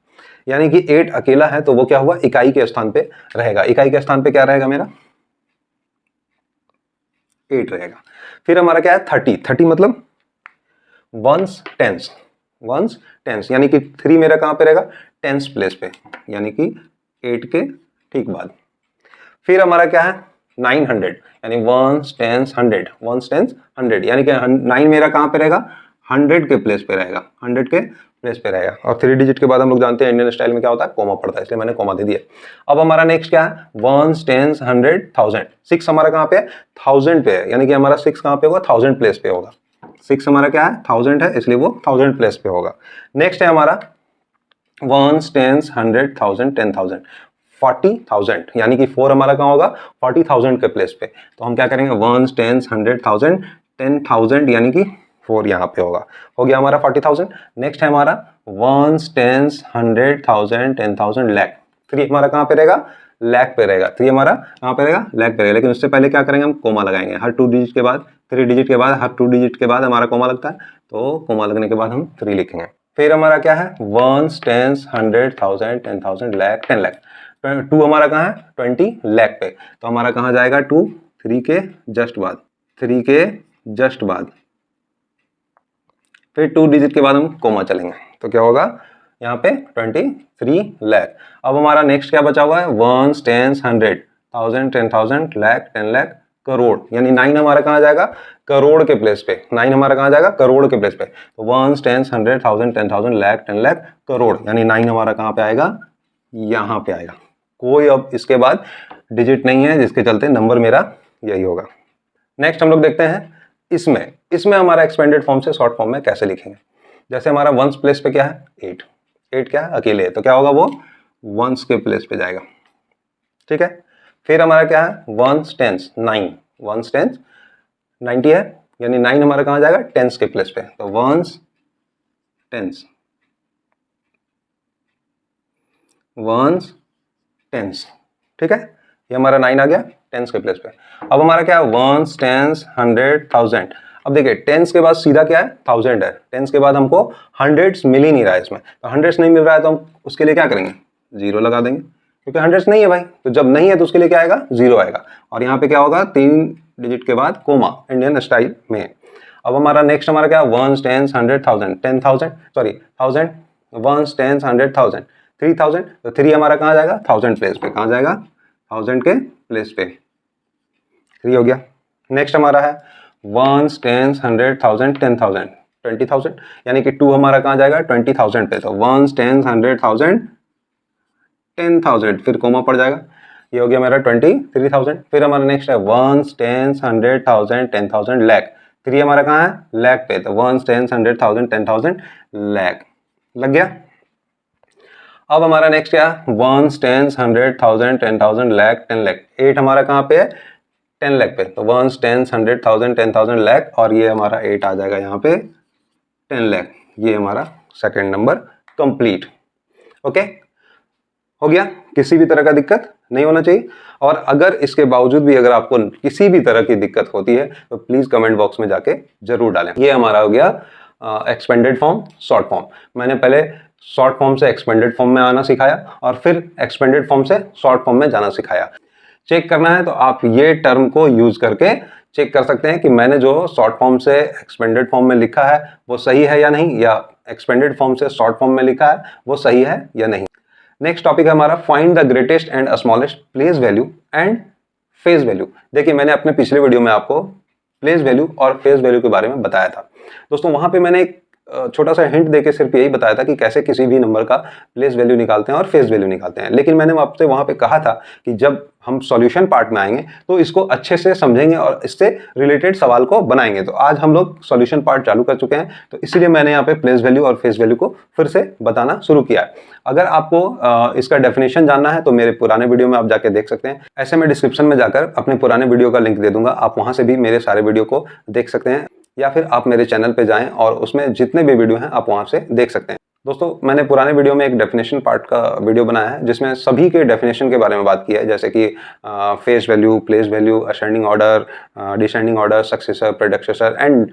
यानी कि 8 अकेला है, तो वो क्या हुआ, इकाई के स्थान पे रहेगा। इकाई के स्थान पे क्या रहेगा, मेरा 8 रहेगा। फिर हमारा क्या है, 30 मतलब वंस टेंस, यानी कि 3 मेरा कहाँ पे रहेगा, टेंस प्लेस पे, यानी कि 8 के ठीक बाद। फिर हमारा क्या है, 900, यानी वंस टेंस 100, यानी कि 9 मेरा कहाँ पे रहेगा, 100 के प्लेस पे रहेगा, 100 के प्लेस पे रहेगा। और 3 डिजिट के बाद हम लोग जानते हैं इंडियन स्टाइल में क्या होता है, कोमा पड़ता है, इसलिए मैंने कोमा दे दिया। अब हमारा नेक्स्ट क्या है, वंस टेंस 100 1000, 6 हमारा कहाँ पे है, 1000 पे है, यानी कि हमारा 6 कहाँ पे होगा, 1000 प्लेस पे होगा। 6 हमारा क्या है, 1000 है, इसलिए वो 1000 प्लेस पे होगा। नेक्स्ट है हमारा वंस टेंस 100 1000 10,000, 40,000, यानी कि 4 हमारा कहाँ होगा, 40,000 के प्लेस पे। तो हम क्या करेंगे, वंस टेंस 100 1000 10,000, यानी कि 4 यहाँ पे होगा, हो गया हमारा 40,000। नेक्स्ट है हमारा वंस टेंस 100 1000 10,000 लैख, 3 हमारा कहाँ पे रहेगा, लैख पे रहेगा। 3 हमारा कहाँ पे रहेगा, लैख पे रहेगा। लेकिन उससे पहले क्या करेंगे, हम कोमा लगाएंगे, हर 2 डिजिट के बाद, 3 डिजिट के बाद, हर 2 डिजिट के बाद हमारा कोमा लगता है, तो कोमा लगने के बाद हम 3 लिखेंगे। फिर हमारा क्या है, वंस टेंस 100 1000 10,000 लैख 10 लैख, 2 हमारा कहाँ है, 20 लैख पे, तो हमारा कहाँ जाएगा, 2 3 के जस्ट बाद, 3 के जस्ट बाद, फिर 2 डिजिट के बाद हम कोमा चलेंगे, तो क्या होगा यहाँ पे 23 लैख। अब हमारा नेक्स्ट क्या बचा हुआ है, वंस टेंस 100 1000 10,000 लैख 10 लैख करोड़, यानी 9 हमारा कहाँ जाएगा, करोड़ के प्लेस पे, 9 हमारा कहाँ जाएगा, करोड़ के प्लेस पे। तो वंस टेंस 100 1000 10,000 लैख 10 लैख करोड़, यानी 9 हमारा कहाँ पे आएगा, यहाँ पे आएगा। कोई अब इसके बाद डिजिट नहीं है, जिसके चलते नंबर मेरा यही होगा। नेक्स्ट हम लोग देखते हैं इसमें हमारा एक्सपेंडेड फॉर्म से शॉर्ट फॉर्म में कैसे लिखेंगे। जैसे हमारा वंस प्लेस पे क्या है, 8 क्या है, अकेले है, तो क्या होगा, वो वंस के प्लेस पे जाएगा, ठीक है। फिर हमारा क्या है, वंस टेंस 9, वंस टेंस 90 है, यानी 9 हमारा कहाँ जाएगा, टेंस के प्लेस पे, तो वंस टेंस, ठीक है, ये हमारा 9 आ गया टेंस के प्लेस पे। अब हमारा क्या है, वंस टेंस 100 1000। अब देखिए टेंस के बाद सीधा क्या है, 1000 है, टेंस के बाद हमको हंड्रेड्स मिल ही नहीं रहा है इसमें, तो हंड्रेड्स नहीं मिल रहा है, तो हम उसके लिए क्या करेंगे, 0 लगा देंगे, क्योंकि हंड्रेड्स नहीं है भाई। तो जब नहीं है तो उसके लिए क्या आएगा, 0 आएगा, और यहाँ पे क्या होगा, 3 डिजिट के बाद कोमा, इंडियन स्टाइल में। अब हमारा नेक्स्ट हमारा क्या, once tens 100 1000 10,000 sorry 1000, once tens 100 1000 3000, तो 3 हमारा कहाँ जाएगा, 1000 प्लेस पे, कहाँ जाएगा, 1000 के प्लेस पे, 3 हो गया। नेक्स्ट हमारा है वंस टेंस 100 1000 10,000 20,000, यानी कि 2 हमारा कहाँ जाएगा, 20,000 पे, तो वंस टेंस 100 1000 10,000, फिर कोमा पड़ जाएगा, ये हो गया मेरा 23,000। फिर हमारा नेक्स्ट है वंस टेंस 100 1000 10,000 लैख, 3 हमारा कहाँ है, लैख पे, तो वंस टेंस 100 1000 10,000 लैख, लग गया। अब हमारा नेक्स्ट क्या है, वंस टेंस 100 1000 10,000 लैख 10 लैख, 8 हमारा कहाँ पे है, 10 लैख पे, तो वंस टेंस 100 1000 10,000 लैख, और ये हमारा 8 आ जाएगा यहाँ पे 10 लैख। ये हमारा सेकंड नंबर कंप्लीट। ओके, हो गया, किसी भी तरह का दिक्कत नहीं होना चाहिए। और अगर इसके बावजूद भी अगर आपको किसी भी तरह की दिक्कत होती है तो प्लीज कमेंट बॉक्स में जाके जरूर डालें। ये हमारा हो गया एक्सपेंडेड फॉर्म, शॉर्ट फॉर्म। मैंने पहले शॉर्ट फॉर्म से एक्सपेंडेड फॉर्म में आना सिखाया और फिर एक्सपेंडेड फॉर्म से शॉर्ट फॉर्म में जाना सिखाया। चेक करना है तो आप ये टर्म को यूज करके चेक कर सकते हैं कि मैंने जो शॉर्ट फॉर्म से एक्सपेंडेड फॉर्म में लिखा है वो सही है या नहीं, या एक्सपेंडेड फॉर्म से शॉर्ट फॉर्म में लिखा है वो सही है या नहीं। नेक्स्ट टॉपिक है हमारा find the greatest and smallest place value and face value. देखिए मैंने अपने पिछले वीडियो में आपको प्लेस वैल्यू और फेस वैल्यू के बारे में बताया था दोस्तों। वहां पे मैंने एक छोटा सा हिंट देके सिर्फ यही बताया था कि कैसे किसी भी नंबर का प्लेस वैल्यू निकालते हैं और फेस वैल्यू निकालते हैं। लेकिन मैंने आपसे वहां पे कहा था कि जब हम सॉल्यूशन पार्ट में आएंगे तो इसको अच्छे से समझेंगे और इससे रिलेटेड सवाल को बनाएंगे। तो आज हम लोग सॉल्यूशन पार्ट चालू कर चुके हैं, तो इसीलिए मैंने यहाँ पे प्लेस वैल्यू और फेस वैल्यू को फिर से बताना शुरू किया है। अगर आपको इसका डेफिनेशन जानना है तो मेरे पुराने वीडियो में आप जाके देख सकते हैं। ऐसे मैं डिस्क्रिप्शन में जाकर अपने पुराने वीडियो का लिंक दे दूंगा, आप वहां से भी मेरे सारे वीडियो को देख सकते हैं, या फिर आप मेरे चैनल पे जाएं और उसमें जितने भी वीडियो हैं आप वहां से देख सकते हैं। दोस्तों मैंने पुराने वीडियो में एक डेफिनेशन पार्ट का वीडियो बनाया है जिसमें सभी के डेफिनेशन के बारे में बात की है, जैसे कि face value, place value, ascending order, descending order, successor, predecessor and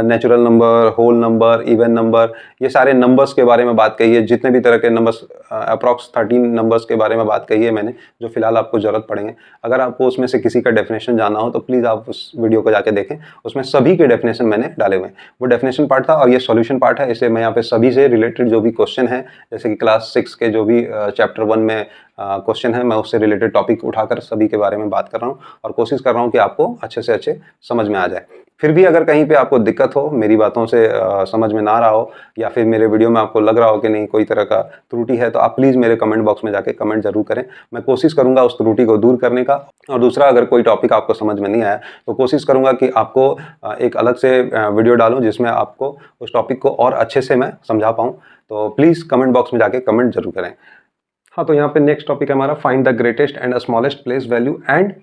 natural number, whole number, even number, ये सारे नंबर्स के बारे में बात कही है। जितने भी तरह के नंबर्स, अप्रॉक्स 13 नंबर्स के बारे में बात कही है मैंने, जो फिलहाल आपको जरूरत पड़ेंगे। अगर आपको उसमें से किसी का डेफिनेशन जानना हो तो प्लीज़ आप उस वीडियो को जाके देखें, उसमें सभी के डेफिनेशन मैंने डाले हुए हैं। वो डेफिनेशन पार्ट था और ये सॉल्यूशन पार्ट है, इसलिए मैं यहाँ पे सभी से रिलेटेड जो भी क्वेश्चन है, जैसे कि क्लास 6 के जो भी चैप्टर 1 में क्वेश्चन है, मैं उससे रिलेटेड टॉपिक उठाकर सभी के बारे में बात कर रहा हूँ और कोशिश कर रहा हूँ कि आपको अच्छे से अच्छे समझ में आ जाए। फिर भी अगर कहीं पे आपको दिक्कत हो, मेरी बातों से समझ में ना आ रहा हो, या फिर मेरे वीडियो में आपको लग रहा हो कि नहीं कोई तरह का त्रुटि है, तो आप प्लीज़ मेरे कमेंट बॉक्स में जाके कमेंट जरूर करें। मैं कोशिश करूंगा उस त्रुटि को दूर करने का। और दूसरा, अगर कोई टॉपिक आपको समझ में नहीं आया तो कोशिश करूंगा कि आपको एक अलग से वीडियो डालूं जिसमें आपको उस टॉपिक को और अच्छे से मैं समझा पाऊँ। तो प्लीज़ कमेंट बॉक्स में जाके कमेंट जरूर करें। हाँ, तो यहाँ पे नेक्स्ट टॉपिक है हमारा find the greatest and smallest place value and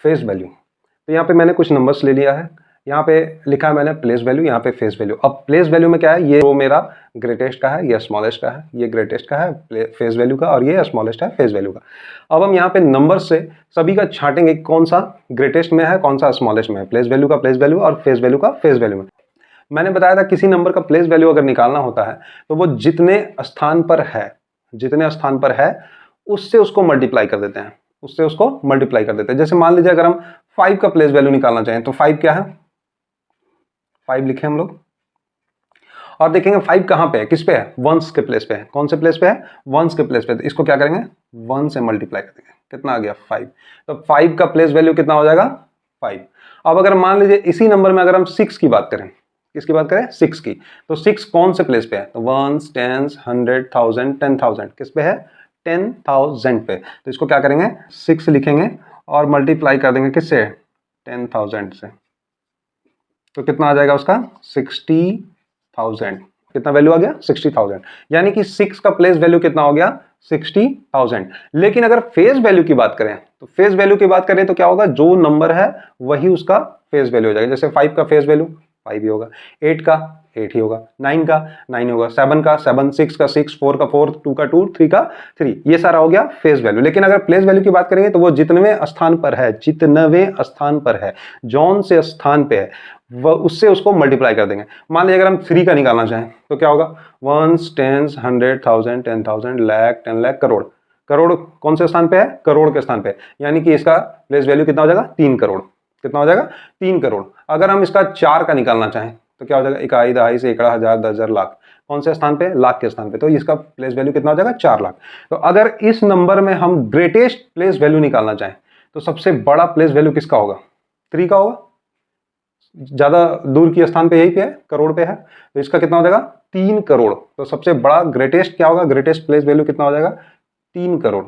face value. तो यहाँ पे मैंने कुछ नंबर्स ले लिया है, यहाँ पे लिखा है मैंने प्लेस वैल्यू, यहाँ पे फेस वैल्यू। अब प्लेस वैल्यू में क्या है, ये रो मेरा ग्रेटेस्ट का है, ये स्मॉलेस्ट का है, ये ग्रेटेस्ट का है फेस वैल्यू का, और ये स्मॉलेस्ट है फेस वैल्यू का। अब हम यहाँ पे नंबर से सभी का छांटेंगे कौन सा ग्रेटेस्ट में है, कौन सा स्मॉलेस्ट में है, प्लेस वैल्यू का प्लेस वैल्यू और फेस वैल्यू का फेस वैल्यू में। मैंने बताया था किसी नंबर का प्लेस वैल्यू अगर निकालना होता है तो वो जितने स्थान पर है, जितने स्थान पर है उससे उसको मल्टीप्लाई कर देते हैं, उससे उसको मल्टीप्लाई कर देते हैं। जैसे मान लीजिए अगर हम 5 का प्लेस वैल्यू निकालना चाहें तो 5 क्या है, 5 लिखे हम लोग और देखेंगे 5 कहां पे है, किस पे है, वंस के प्लेस पे है। कौन से प्लेस पे है, वंस के प्लेस पे। तो इसको क्या करेंगे, 1 से मल्टीप्लाई कर देंगे, कितना आ गया 5। तो 5 का प्लेस वैल्यू कितना हो जाएगा 5। अब अगर मान लीजिए इसी नंबर में अगर हम 6 की बात करें, किसकी बात करें, 6 की, तो 6 कौन से प्लेस पे है, तो 1, 10, 100, 1000, 10,000 किस पे है, 10,000 पे। तो इसको क्या करेंगे, 6 लिखेंगे और मल्टीप्लाई कर देंगे किससे, 10,000 से। तो कितना आ जाएगा उसका 60,000। कितना वैल्यू आ गया 60,000, यानी कि 6 का प्लेस वैल्यू कितना हो गया 60,000। लेकिन अगर फेस वैल्यू की बात करें तो फेस वैल्यू की बात करें तो क्या होगा, जो नंबर है वही उसका फेस वैल्यू हो जाएगा। जैसे 5 का फेस वैल्यू 5 ही होगा, 8 का 8 ही होगा, 9 का 9 होगा, 7 का 7, 6 का 6, 4 का 4, 2 का 2, 3 का 3, ये सारा हो गया फेस वैल्यू। लेकिन अगर प्लेस वैल्यू की बात करेंगे तो वो जितनेवें स्थान पर है, जितनेवें स्थान पर है, जौन से स्थान पे है, वह उससे उसको मल्टीप्लाई कर देंगे। मान लीजिए अगर हम 3 का निकालना चाहें तो क्या होगा, 1, 10, 100, 1000, 10,000, लाख, 10 लाख, करोड़। करोड़ कौन से स्थान पे है, करोड़ के स्थान पे, यानी कि इसका प्लेस वैल्यू कितना हो जाएगा 3 करोड़। कितना हो जाएगा 3 करोड़। अगर हम इसका 4 का निकालना चाहें तो क्या हो जाएगा, इकाई, दहाई, सैकड़ा, हजार, 10,000, लाख। कौन से स्थान पे, लाख के स्थान पे, तो इसका प्लेस वैल्यू कितना हो जाएगा 4 लाख। तो अगर इस नंबर में हम ग्रेटेस्ट प्लेस वैल्यू निकालना चाहें तो सबसे बड़ा प्लेस वैल्यू किसका होगा, 3 का होगा। ज्यादा दूर की स्थान पे यही पे है, करोड़ पे है, तो इसका कितना हो जाएगा 3 करोड़। तो सबसे बड़ा ग्रेटेस्ट क्या होगा, ग्रेटेस्ट प्लेस वैल्यू कितना हो जाएगा 3 करोड़।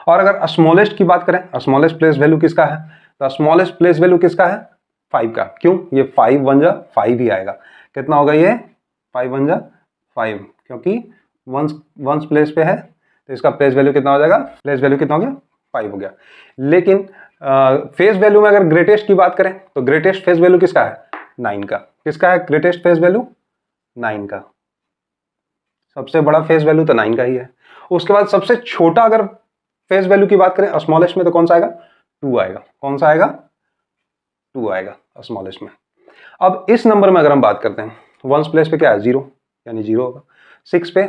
और अगर स्मॉलेस्ट की बात करें, स्मॉलेस्ट प्लेस वैल्यू किसका है, तो स्मॉलेस्ट प्लेस वैल्यू किसका है 5 का। क्यों, ये 5 1 जा 5 ही आएगा। कितना होगा ये 5 1 जा 5, क्योंकि वंस प्लेस पे है तो इसका प्लेस वैल्यू कितना हो जाएगा, प्लेस वैल्यू कितना हो गया 5 हो गया। लेकिन फेस वैल्यू में अगर ग्रेटेस्ट की बात करें तो ग्रेटेस्ट फेस वैल्यू किसका है 9 का। किसका है ग्रेटेस्ट फेस वैल्यू 9 का। सबसे बड़ा फेस वैल्यू तो 9 का ही है। उसके बाद सबसे छोटा अगर फेस वैल्यू की बात करें स्मॉलेस्ट में तो कौन सा आएगा, 2 आएगा। कौन सा आएगा, 2 आएगा स्मॉलेस्ट में। अब इस नंबर में अगर हम बात करते हैं, वंस प्लेस पे क्या है 0, यानी 0 होगा। 6 पे,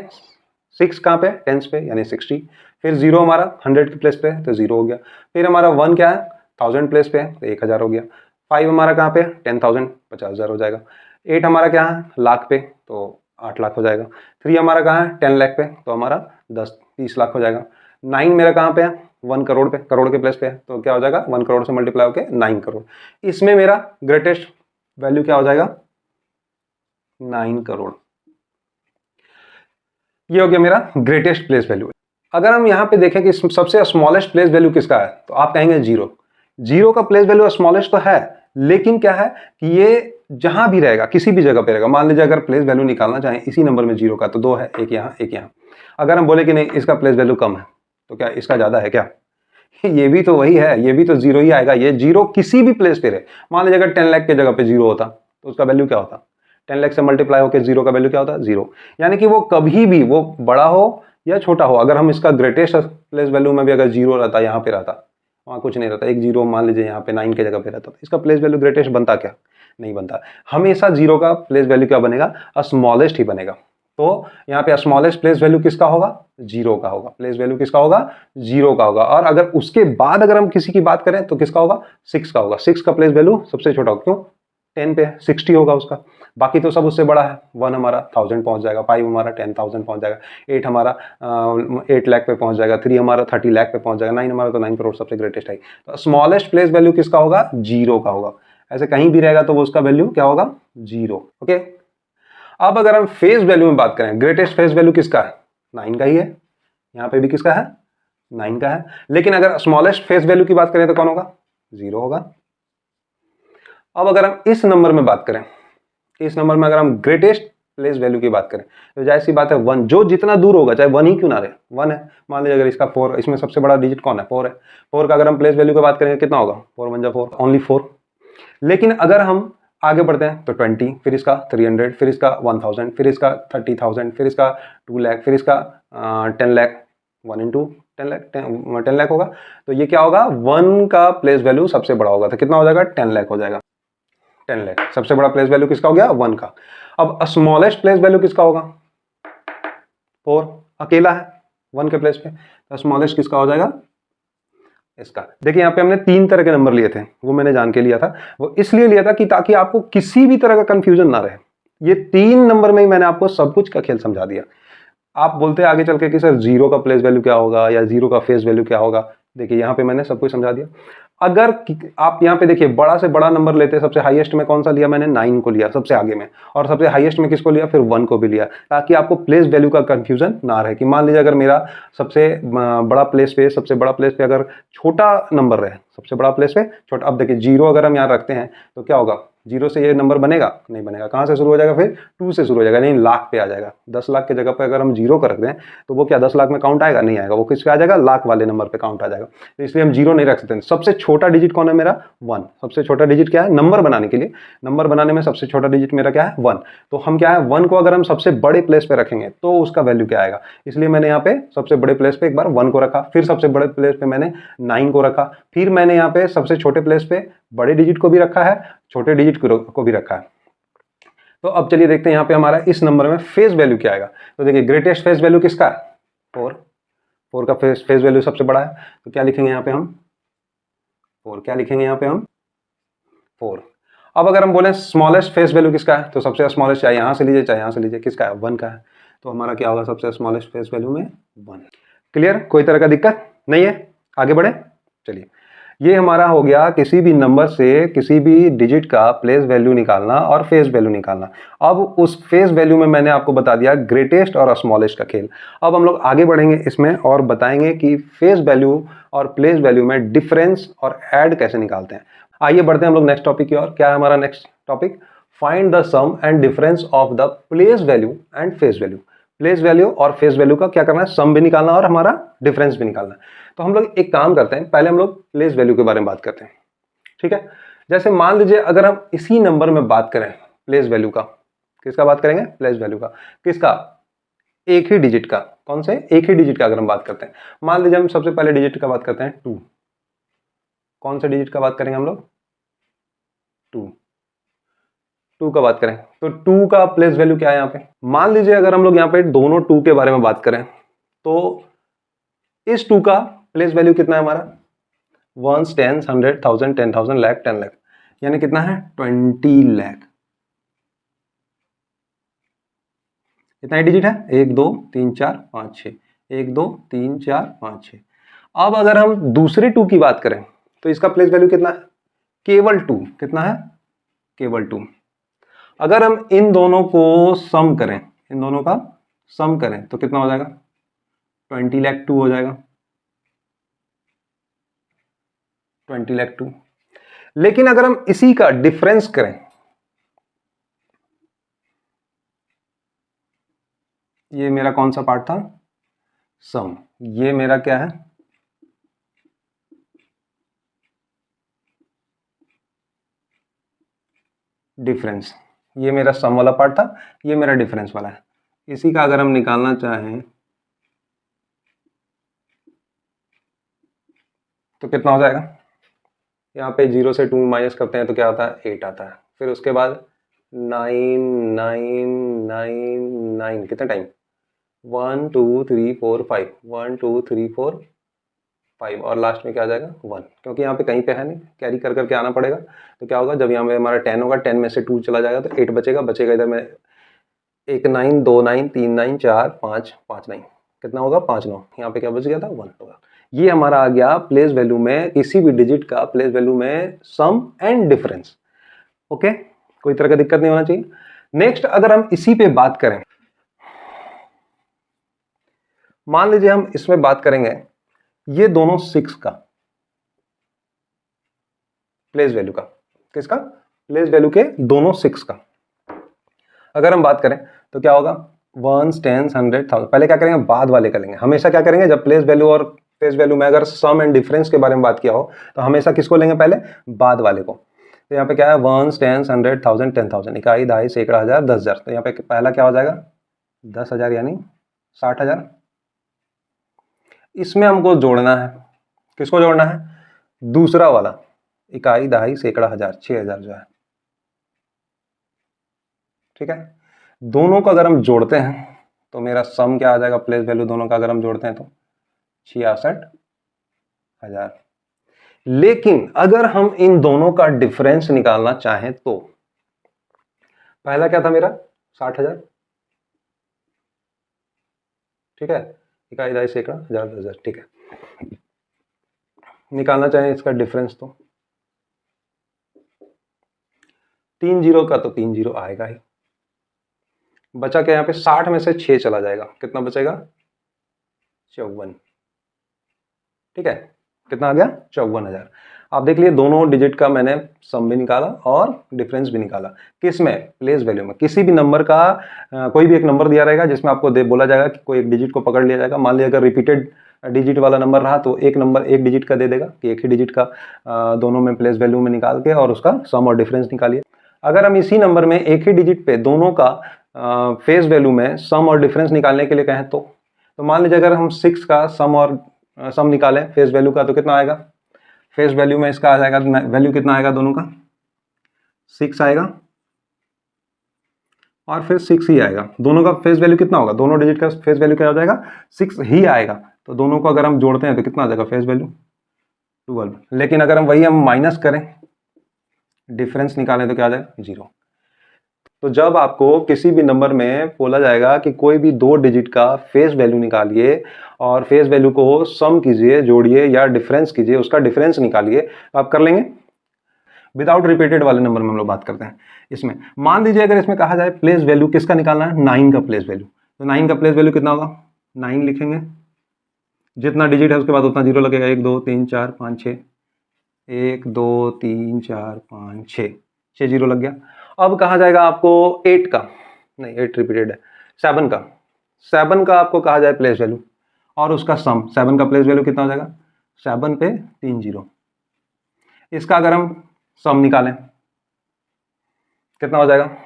6 कहाँ पे, टेंस पे, यानी 60। फिर 0 हमारा 100 के प्लेस पे है तो 0 हो गया। फिर हमारा 1 क्या है 1000 प्लेस पे है तो 1000 हो गया। 5 हमारा कहाँ पे 10,000, 50,000 हो जाएगा। 8 हमारा क्या है लाख पे, तो 8 लाख हो जाएगा। 3 हमारा कहाँ है 10 लाख पे, तो हमारा 30 लाख हो जाएगा। 9 मेरा कहाँ पे है 1 करोड़ पे, करोड़ के प्लेस पे है, तो क्या हो जाएगा 1 करोड़ से मल्टीप्लाई होकर 9 करोड़। इसमें मेरा ग्रेटेस्ट वैल्यू क्या हो जाएगा 9 करोड़। ये हो गया मेरा ग्रेटेस्ट प्लेस वैल्यू। अगर हम यहाँ पे देखें कि सबसे स्मॉलेस्ट प्लेस वैल्यू किसका है, तो आप कहेंगे 0। 0 का प्लेस वैल्यू स्मॉलेस्ट तो है, लेकिन क्या है कि ये जहां भी रहेगा किसी भी जगह पे रहेगा। मान लीजिए अगर प्लेस वैल्यू निकालना चाहें इसी नंबर में 0 का, तो 2 है, एक यहाँ एक यहाँ। अगर हम बोले कि नहीं इसका प्लेस वैल्यू कम है, तो क्या इसका ज्यादा है क्या? ये भी तो वही है, ये भी तो 0 ही आएगा। ये 0 किसी भी प्लेस पे रहे। मान लीजिए अगर 10 लाख के जगह पे 0 होता, तो उसका वैल्यू क्या होता? 10 लाख से मल्टीप्लाई होकर 0 का वैल्यू क्या होता? 0। यानी कि वो कभी भी, वो बड़ा हो या छोटा हो, अगर हम इसका ग्रेटेस्ट प्लेस वैल्यू में भी अगर 0 रहता, यहाँ पे रहता, वहाँ कुछ नहीं रहता, एक 0 मान लीजिए यहाँ पे 9 के जगह पे रहता, तो इसका प्लेस वैल्यू ग्रेटेस्ट बनता क्या? नहीं बनता। हमेशा 0 का प्लेस वैल्यू क्या बनेगा? स्मॉलेस्ट ही बनेगा। तो यहाँ पे स्मॉलेस्ट प्लेस वैल्यू किसका होगा? 0 का होगा। प्लेस वैल्यू किसका होगा? 0 का होगा। और अगर उसके बाद अगर हम किसी की बात करें तो किसका होगा? 6 का होगा। 6 का प्लेस वैल्यू सबसे छोटा होगा, क्यों? 10 पे है, 60 होगा उसका। बाकी तो सब उससे बड़ा है। 1 हमारा 1000 पहुंच जाएगा, 5 हमारा 10,000 पहुंच जाएगा, 8 हमारा 8 लाख पे पहुंच जाएगा, 3 हमारा 30 लाख पे पहुंच जाएगा, 9 हमारा तो 9 करोड़ सबसे ग्रेटेस्ट है। तो स्मॉलेस्ट प्लेस वैल्यू किसका होगा? 0 का होगा। ऐसे कहीं भी रहेगा तो वो उसका वैल्यू क्या होगा? 0। ओके। अब अगर हम फेस वैल्यू में बात करें, ग्रेटेस्ट फेस वैल्यू किसका है? 9 का ही है। यहाँ पे भी किसका है? 9 का है। लेकिन अगर स्मॉलेस्ट फेस वैल्यू की बात करें तो कौन होगा? 0 होगा। अब अगर हम इस नंबर में बात करें, इस नंबर में अगर हम ग्रेटेस्ट प्लेस वैल्यू की बात करें, तो जाहिर सी बात है 1, जो जितना दूर होगा, चाहे 1 ही क्यों ना रहे, 1 है। मान लीजिए अगर इसका 4, इसमें सबसे बड़ा डिजिट कौन है? 4 है। 4 का अगर हम प्लेस वैल्यू की बात करेंगे कितना होगा? 4 1 जा 4, ओनली 4। लेकिन अगर हम आगे बढ़ते हैं तो 20, फिर इसका 300, फिर इसका 1000, फिर इसका 30,000, फिर इसका 2 लाख, फिर इसका 10 लाख। 1 इंटू 10 लाख 10 लाख होगा। तो ये क्या होगा? 1 का प्लेस वैल्यू सबसे बड़ा होगा, तो कितना हो जाएगा? 10 लाख हो जाएगा। 10 लाख सबसे बड़ा प्लेस वैल्यू किसका हो गया? 1 का। अब स्मॉलेस्ट प्लेस वैल्यू किसका होगा? 4, अकेला है 1 के प्लेस पे, तो स्मॉलेस्ट किसका हो जाएगा? इसका। देखिए यहाँ पे हमने 3 तरह के नंबर लिए थे, वो मैंने जान के लिया था। वो इसलिए लिया था कि ताकि आपको किसी भी तरह का कंफ्यूजन ना रहे। ये 3 नंबर में ही मैंने आपको सब कुछ का खेल समझा दिया। आप बोलते हैं आगे चल के कि सर 0 का प्लेस वैल्यू क्या होगा या 0 का फेस वैल्यू क्या होगा। देखिए यहाँ पे मैंने सब कुछ समझा दिया। अगर आप यहाँ पे देखिए बड़ा से बड़ा नंबर लेते हैं, सबसे हाईएस्ट में कौन सा लिया मैंने? 9 को लिया सबसे आगे में, और सबसे हाईएस्ट में किसको लिया? फिर 1 को भी लिया, ताकि आपको प्लेस वैल्यू का कंफ्यूजन ना रहे। कि मान लीजिए अगर मेरा सबसे बड़ा प्लेस पे, सबसे बड़ा प्लेस पे अगर छोटा नंबर रहे, सबसे बड़ा प्लेस पे छोटा, अब देखिए 0 अगर हम यहाँ रखते हैं तो क्या होगा? 0 से ये नंबर बनेगा? नहीं बनेगा। कहाँ से शुरू हो जाएगा? फिर 2 से शुरू हो जाएगा, नहीं लाख पे आ जाएगा। 10 लाख के जगह पे अगर हम 0 कर रखते हैं तो वो क्या 10 लाख में काउंट आएगा? नहीं आएगा। वो किस पे आ जाएगा? लाख वाले नंबर पे काउंट आ जाएगा। तो इसलिए हम 0 नहीं रख सकते। सबसे छोटा डिजिट कौन है मेरा? 1। सबसे छोटा डिजिट क्या है नंबर बनाने के लिए? नंबर बनाने में सबसे छोटा डिजिट मेरा क्या है? 1। तो हम क्या है 1 को अगर हम सबसे बड़े प्लेस पे रखेंगे तो उसका वैल्यू क्या आएगा? इसलिए मैंने यहाँ पे सबसे बड़े प्लेस पे एक बार 1 को रखा, फिर सबसे बड़े प्लेस पे मैंने 9 को रखा, फिर मैंने यहाँ पे सबसे छोटे प्लेस पे बड़े डिजिट को भी रखा है, छोटे डिजिट को भी रखा है। तो अब चलिए देखते हैं यहाँ पे हमारा इस नंबर में फेस वैल्यू क्या आएगा। तो देखिए ग्रेटेस्ट फेस वैल्यू किसका है? 4 का फेस वैल्यू सबसे बड़ा है, तो क्या लिखेंगे यहाँ पे हम? 4। क्या लिखेंगे यहाँ पे हम? 4। अब अगर हम बोले स्मॉलेस्ट फेस वैल्यू किसका है, तो सबसे स्मॉलेस्ट चाहे यहाँ से लीजिए चाहे यहाँ से लीजिए, किसका है? 1 का है। तो हमारा क्या होगा सबसे स्मॉलेस्ट फेस वैल्यू में? 1। क्लियर? कोई तरह का दिक्कत नहीं है? आगे बढ़े। चलिए ये हमारा हो गया किसी भी नंबर से किसी भी डिजिट का प्लेस वैल्यू निकालना और फेस वैल्यू निकालना। अब उस फेस वैल्यू में मैंने आपको बता दिया ग्रेटेस्ट और स्मॉलेस्ट का खेल। अब हम लोग आगे बढ़ेंगे इसमें और बताएंगे कि फेस वैल्यू और प्लेस वैल्यू में डिफरेंस और ऐड कैसे निकालते हैं। आइए बढ़ते हैं हम लोग नेक्स्ट टॉपिक की ओर। क्या है हमारा next topic? Find the sum and difference of the place value and face value. Place value और फेस वैल्यू का क्या करना है? सम भी निकालना और हमारा डिफरेंस भी निकालना है। तो हम लोग एक काम करते हैं, पहले हम लोग प्लेस वैल्यू के बारे में बात करते हैं। ठीक है। जैसे मान लीजिए अगर हम इसी नंबर में बात करें प्लेस वैल्यू का, किसका बात करेंगे? प्लेस वैल्यू का। किसका? एक ही डिजिट का। कौन से? एक ही डिजिट का अगर हम बात करते हैं। मान लीजिए हम सबसे पहले डिजिट का बात करते हैं 2। कौन से डिजिट का बात करेंगे हम लोग? 2 का बात करें तो 2 का प्लेस वैल्यू क्या है यहाँ पे? मान लीजिए अगर हम लोग यहाँ पे दोनों 2 के बारे में बात करें तो इस 2 का प्लेस वैल्यू कितना है हमारा? 1, 10, 100, 1000, 10,000, लाख, 10 लाख, यानी कितना है? 20 लाख। कितना डिजिट है, 1 2 3 4 5 6, 1 2 3 4 5 6। अब अगर हम दूसरे 2 की बात करें तो इसका प्लेस वैल्यू कितना है, केवल 2। कितना है, केवल 2। अगर हम इन दोनों को सम करें, इन दोनों का सम करें तो कितना हो जाएगा, 20 लाख 2 हो जाएगा, 20 लाख 2। लेकिन अगर हम इसी का डिफरेंस करें, ये मेरा कौन सा पार्ट था, सम, ये मेरा क्या है, डिफरेंस। ये मेरा सम वाला पार्ट था, ये मेरा डिफरेंस वाला है। इसी का अगर हम निकालना चाहें तो कितना हो जाएगा, यहाँ पे 0 से 2 माइनस करते हैं तो क्या आता है, 8 आता है। फिर उसके बाद 9 9 9 9 कितना टाइम, 1 2 3 4 5, 1 2 3 4 5 और लास्ट में क्या आ जाएगा 1, क्योंकि यहाँ पे कहीं पे है नहीं, कैरी कर करके आना पड़ेगा। तो क्या होगा, जब यहाँ पे हमारा 10 होगा, 10 में से 2 चला जाएगा तो 8 बचेगा, बचेगा इधर में 1 9 2 9 3 9 4 5 5 9, कितना होगा 5 9, यहाँ पे क्या बच गया था 1 होगा। ये हमारा आ गया प्लेस वैल्यू में, किसी भी डिजिट का प्लेस वैल्यू में सम एंड डिफरेंस। ओके, कोई तरह का दिक्कत नहीं होना चाहिए। नेक्स्ट अगर हम इसी पे बात करें, मान लीजिए हम इसमें बात करेंगे ये दोनों 6 का प्लेस वैल्यू का, किसका, प्लेस वैल्यू के दोनों 6 का अगर हम बात करें तो क्या होगा, 1 10 100 1000। पहले क्या करेंगे, बाद वाले करेंगे। हमेशा क्या करेंगे, जब प्लेस वैल्यू और फेस वैल्यू में अगर सम एंड डिफरेंस के बारे में बात किया हो तो हमेशा किसको लेंगे, पहले बाद वाले को। तो यहाँ पे क्या है, 1 10 100 1000 10,000, इकाई दहाई सैकड़ा हजार 10,000। तो यहाँ पे पहला क्या हो जाएगा 10,000 यानी 60,000। इसमें हमको जोड़ना है, किसको जोड़ना है, दूसरा वाला, इकाई दहाई सैकड़ा हजार 6,000 जो है, ठीक है। दोनों को अगर हम जोड़ते हैं तो मेरा सम क्या आ जाएगा, प्लेस वैल्यू दोनों का अगर हम जोड़ते हैं तो 66,000। लेकिन अगर हम इन दोनों का डिफरेंस निकालना चाहें तो पहला क्या था मेरा 60,000, ठीक है, इकाई दहाई सैकड़ा हजार 10,000, ठीक है। निकालना चाहें इसका डिफरेंस तो 3 जीरो का तो 3 जीरो आएगा ही, बचा क्या यहाँ पे, 60 में से 6 चला जाएगा, कितना बचेगा 54, ठीक है। कितना आ गया 54,000। आप देख लिए दोनों डिजिट का मैंने सम भी निकाला और डिफरेंस भी निकाला। किस में, प्लेस वैल्यू में। किसी भी नंबर का कोई भी एक नंबर दिया रहेगा जिसमें आपको बोला जाएगा कि कोई एक डिजिट को पकड़ लिया जाएगा। मान लीजिए अगर रिपीटेड डिजिट वाला नंबर रहा तो एक नंबर एक डिजिट का दे देगा कि एक ही डिजिट का दोनों में प्लेस वैल्यू में निकाल के और उसका सम और डिफरेंस निकालिए। अगर हम इसी नंबर में एक ही डिजिट पे दोनों का फेस वैल्यू में सम और डिफरेंस निकालने के लिए कहें तो मान लीजिए अगर हम 6 का सम और सम निकालें फेस वैल्यू का तो कितना आएगा, फेस वैल्यू में इसका आ जाएगा, वैल्यू कितना आएगा दोनों का 6 आएगा और फिर 6 ही आएगा। दोनों का फेस वैल्यू कितना होगा, दोनों डिजिट का फेस वैल्यू क्या हो जाएगा 6 ही आएगा। तो दोनों को अगर हम जोड़ते हैं तो कितना आ जाएगा फेस वैल्यू 12। लेकिन अगर हम वही हम माइनस करें, डिफरेंस निकालें तो क्या आ जाएगा 0। तो जब आपको किसी भी नंबर में बोला जाएगा कि कोई भी दो डिजिट का फेस वैल्यू निकालिए और फेस वैल्यू को सम कीजिए, जोड़िए या डिफरेंस कीजिए, उसका डिफरेंस निकालिए, तो आप कर लेंगे। विदाउट रिपीटेड वाले नंबर में हम लोग बात करते हैं। इसमें मान लीजिए अगर इसमें कहा जाए प्लेस वैल्यू किसका निकालना है, 9 का प्लेस वैल्यू, तो 9 का प्लेस वैल्यू कितना होगा, 9 लिखेंगे, जितना डिजिट है उसके बाद उतना जीरो लगेगा, 1 2 3 4 5 6, 1 2 3 4 5 6, 6 जीरो लग गया। अब कहा जाएगा आपको 8 का, नहीं 8 रिपीटेड है, 7 का, 7 का आपको कहा जाए प्लेस वैल्यू और उसका सम, 7 का प्लेस वैल्यू कितना हो जाएगा, 7 पे 3 जीरो। इसका अगर हम सम निकालें कितना हो जाएगा,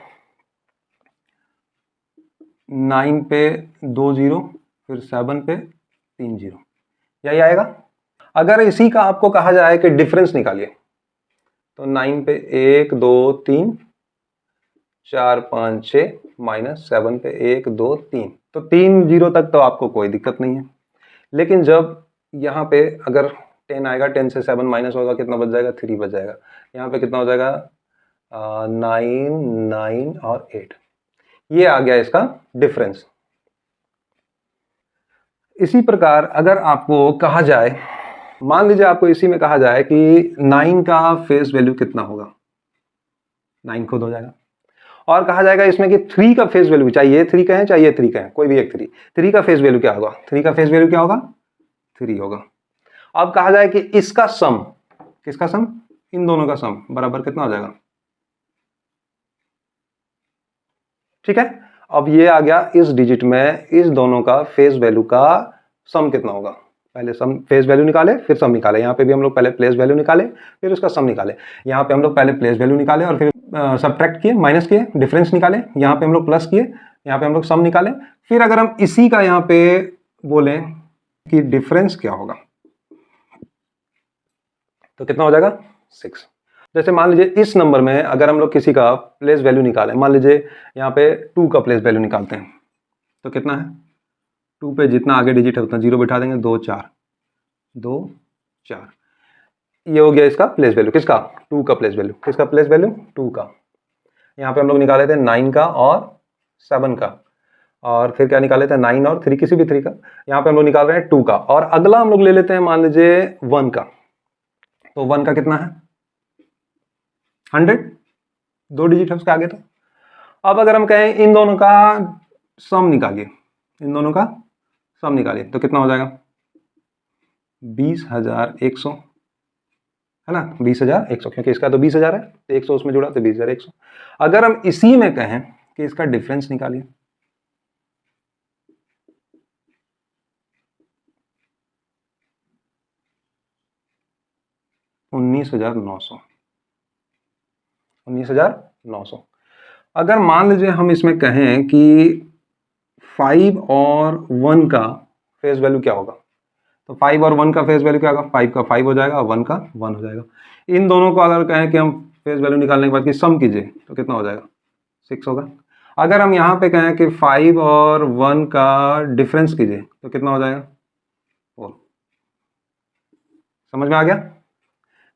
9 पे 2 जीरो फिर 7 पे 3 जीरो, यही आएगा। अगर इसी का आपको कहा जाए कि डिफरेंस निकालिए तो 9 पे 1 2 3 4 5 6 माइनस 7 पे 1 2 3, तो 3 जीरो तक तो आपको कोई दिक्कत नहीं है। लेकिन जब यहाँ पे अगर 10 आएगा, 10 से 7 माइनस होगा, कितना बच जाएगा 3 बच जाएगा। यहाँ पे कितना हो जाएगा 9 9 और 8, ये आ गया इसका डिफरेंस। इसी प्रकार अगर आपको कहा जाए, मान लीजिए आपको इसी में कहा जाए कि 9 का फेस वैल्यू कितना होगा, 9 खुद हो जाएगा। और कहा जाएगा इसमें कि 3 का फेस वैल्यू, चाहे ये 3 कहें चाहे ये 3 कहें, कोई भी एक 3 का फेस वैल्यू क्या होगा, 3 का फेस वैल्यू क्या होगा, 3 होगा। अब कहा जाए कि इसका सम, किसका सम, इन दोनों का सम बराबर कितना हो जाएगा, ठीक है। अब ये आ गया इस डिजिट में इस दोनों का फेस वैल्यू का सम कितना होगा। पहले सम फेस वैल्यू निकाले फिर सम निकाले, यहाँ पे भी हम लोग पहले प्लेस वैल्यू निकाले फिर उसका सम निकाले, यहाँ पे हम लोग पहले प्लेस वैल्यू निकाले और फिर सब्ट्रैक्ट किए, माइनस किए, डिफरेंस निकाले, यहाँ पे हम लोग प्लस किए, यहाँ पे हम लोग सम निकाले। फिर अगर हम इसी का यहाँ पे बोले कि डिफरेंस क्या होगा तो कितना हो जाएगा, 6। जैसे मान लीजिए इस नंबर में अगर हम लोग किसी का प्लेस वैल्यू निकालें, मान लीजिए यहाँ पे 2 का प्लेस वैल्यू निकालते हैं तो कितना है, 2 पे जितना आगे डिजिट है उतना 0 बिठा देंगे, 2 4 2 4, ये हो गया इसका प्लेस वैल्यू, किसका, 2 का प्लेस वैल्यू, किसका प्लेस वैल्यू, 2 का। यहाँ पे हम लोग निकाले थे 9 का और 7 का, और फिर क्या निकाले थे, 9 और 3, किसी भी 3 का। यहाँ पे हम लोग निकाल रहे हैं 2 का, और अगला हम लोग ले लेते हैं मान लीजिए 1 का, तो 1 का कितना है 100, 2 डिजिट है उसके आगे। तो अब अगर हम कहें इन दोनों का सम निकालिए, इन दोनों का सम निकालिए तो कितना हो जाएगा, 20,100, है ना, 20,100, क्योंकि इसका तो 20,000 है तो 100 उसमें जुड़ा तो 20,100। अगर हम इसी में कहें कि इसका डिफरेंस निकालिए, $19,900। अगर मान लीजिए हम इसमें कहें कि 5 और 1 का फेस वैल्यू क्या होगा, तो 5 और 1 का फेस वैल्यू क्या होगा, 5 का 5 हो जाएगा, 1 का 1 हो जाएगा। इन दोनों को अगर कहें कि हम फेस वैल्यू निकालने के बाद कि सम कीजिए तो कितना हो जाएगा, 6 होगा। अगर हम यहाँ पे कहें कि 5 और 1 का डिफरेंस कीजिए तो कितना हो जाएगा, 4। समझ में आ गया।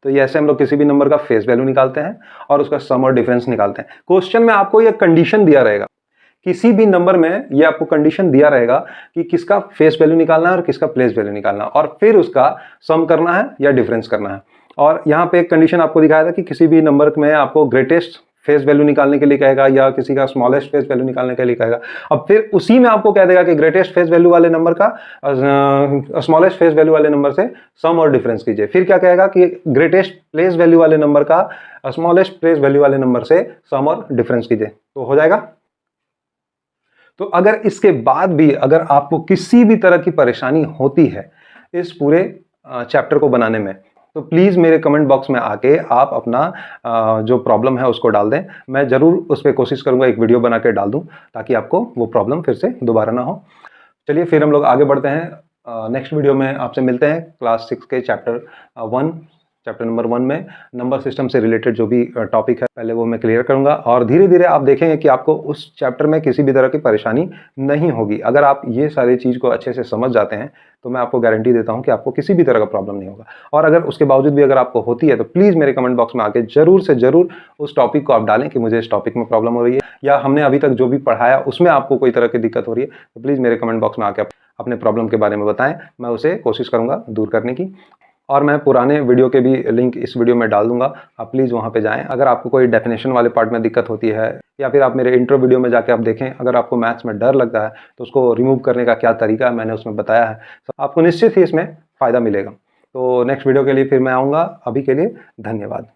तो ये ऐसे हम लोग किसी भी नंबर का फेस वैल्यू निकालते हैं और उसका सम और डिफरेंस निकालते हैं। क्वेश्चन में आपको ये कंडीशन दिया रहेगा, किसी भी नंबर में ये आपको कंडीशन दिया रहेगा कि किसका फेस वैल्यू निकालना है और किसका प्लेस वैल्यू निकालना है, और फिर उसका सम करना है या डिफरेंस करना है। और यहाँ पे एक कंडीशन आपको दिखाया था कि किसी भी नंबर में आपको ग्रेटेस्ट फेस वैल्यू निकालने के लिए कहेगा या किसी का स्मॉलेस्ट फेस वैल्यू निकालने के लिए कहेगा। अब फिर उसी में आपको कह देगा कि ग्रेटेस्ट फेस वैल्यू वाले नंबर का स्मॉलेस्ट फेस वैल्यू वाले नंबर से सम और डिफरेंस कीजिए। फिर क्या कहेगा कि ग्रेटेस्ट प्लेस वैल्यू वाले नंबर का स्मॉलेस्ट प्लेस वैल्यू वाले नंबर से सम और डिफरेंस कीजिए, तो हो जाएगा। तो अगर इसके बाद भी अगर आपको किसी भी तरह की परेशानी होती है इस पूरे चैप्टर को बनाने में, तो प्लीज़ मेरे कमेंट बॉक्स में आके आप अपना जो प्रॉब्लम है उसको डाल दें। मैं ज़रूर उस पर कोशिश करूँगा एक वीडियो बना के डाल दूँ ताकि आपको वो प्रॉब्लम फिर से दोबारा ना हो। चलिए फिर हम लोग आगे बढ़ते हैं। नेक्स्ट वीडियो में आपसे मिलते हैं क्लास 6 के चैप्टर नंबर 1 में नंबर सिस्टम से रिलेटेड जो भी टॉपिक है पहले वो मैं क्लियर करूंगा, और धीरे धीरे आप देखेंगे कि आपको उस चैप्टर में किसी भी तरह की परेशानी नहीं होगी। अगर आप ये सारी चीज़ को अच्छे से समझ जाते हैं तो मैं आपको गारंटी देता हूं कि आपको किसी भी तरह का प्रॉब्लम नहीं होगा। और अगर उसके बावजूद भी अगर आपको होती है तो प्लीज़ मेरे कमेंट बॉक्स में आके ज़रूर से ज़रूर उस टॉपिक को आप डालें कि मुझे इस टॉपिक में प्रॉब्लम हो रही है, या हमने अभी तक जो भी पढ़ाया उसमें आपको कोई तरह की दिक्कत हो रही है, तो प्लीज़ मेरे कमेंट बॉक्स में आके अपने प्रॉब्लम के बारे में बताएं। मैं उसे कोशिश करूँगा दूर करने की, और मैं पुराने वीडियो के भी लिंक इस वीडियो में डाल दूंगा, आप प्लीज़ वहाँ पे जाएं। अगर आपको कोई डेफिनेशन वाले पार्ट में दिक्कत होती है, या फिर आप मेरे इंट्रो वीडियो में जाके आप देखें, अगर आपको मैथ्स में डर लगता है तो उसको रिमूव करने का क्या तरीका है मैंने उसमें बताया है, तो आपको निश्चित ही इसमें फ़ायदा मिलेगा। तो नेक्स्ट वीडियो के लिए फिर मैं आऊँगा। अभी के लिए धन्यवाद।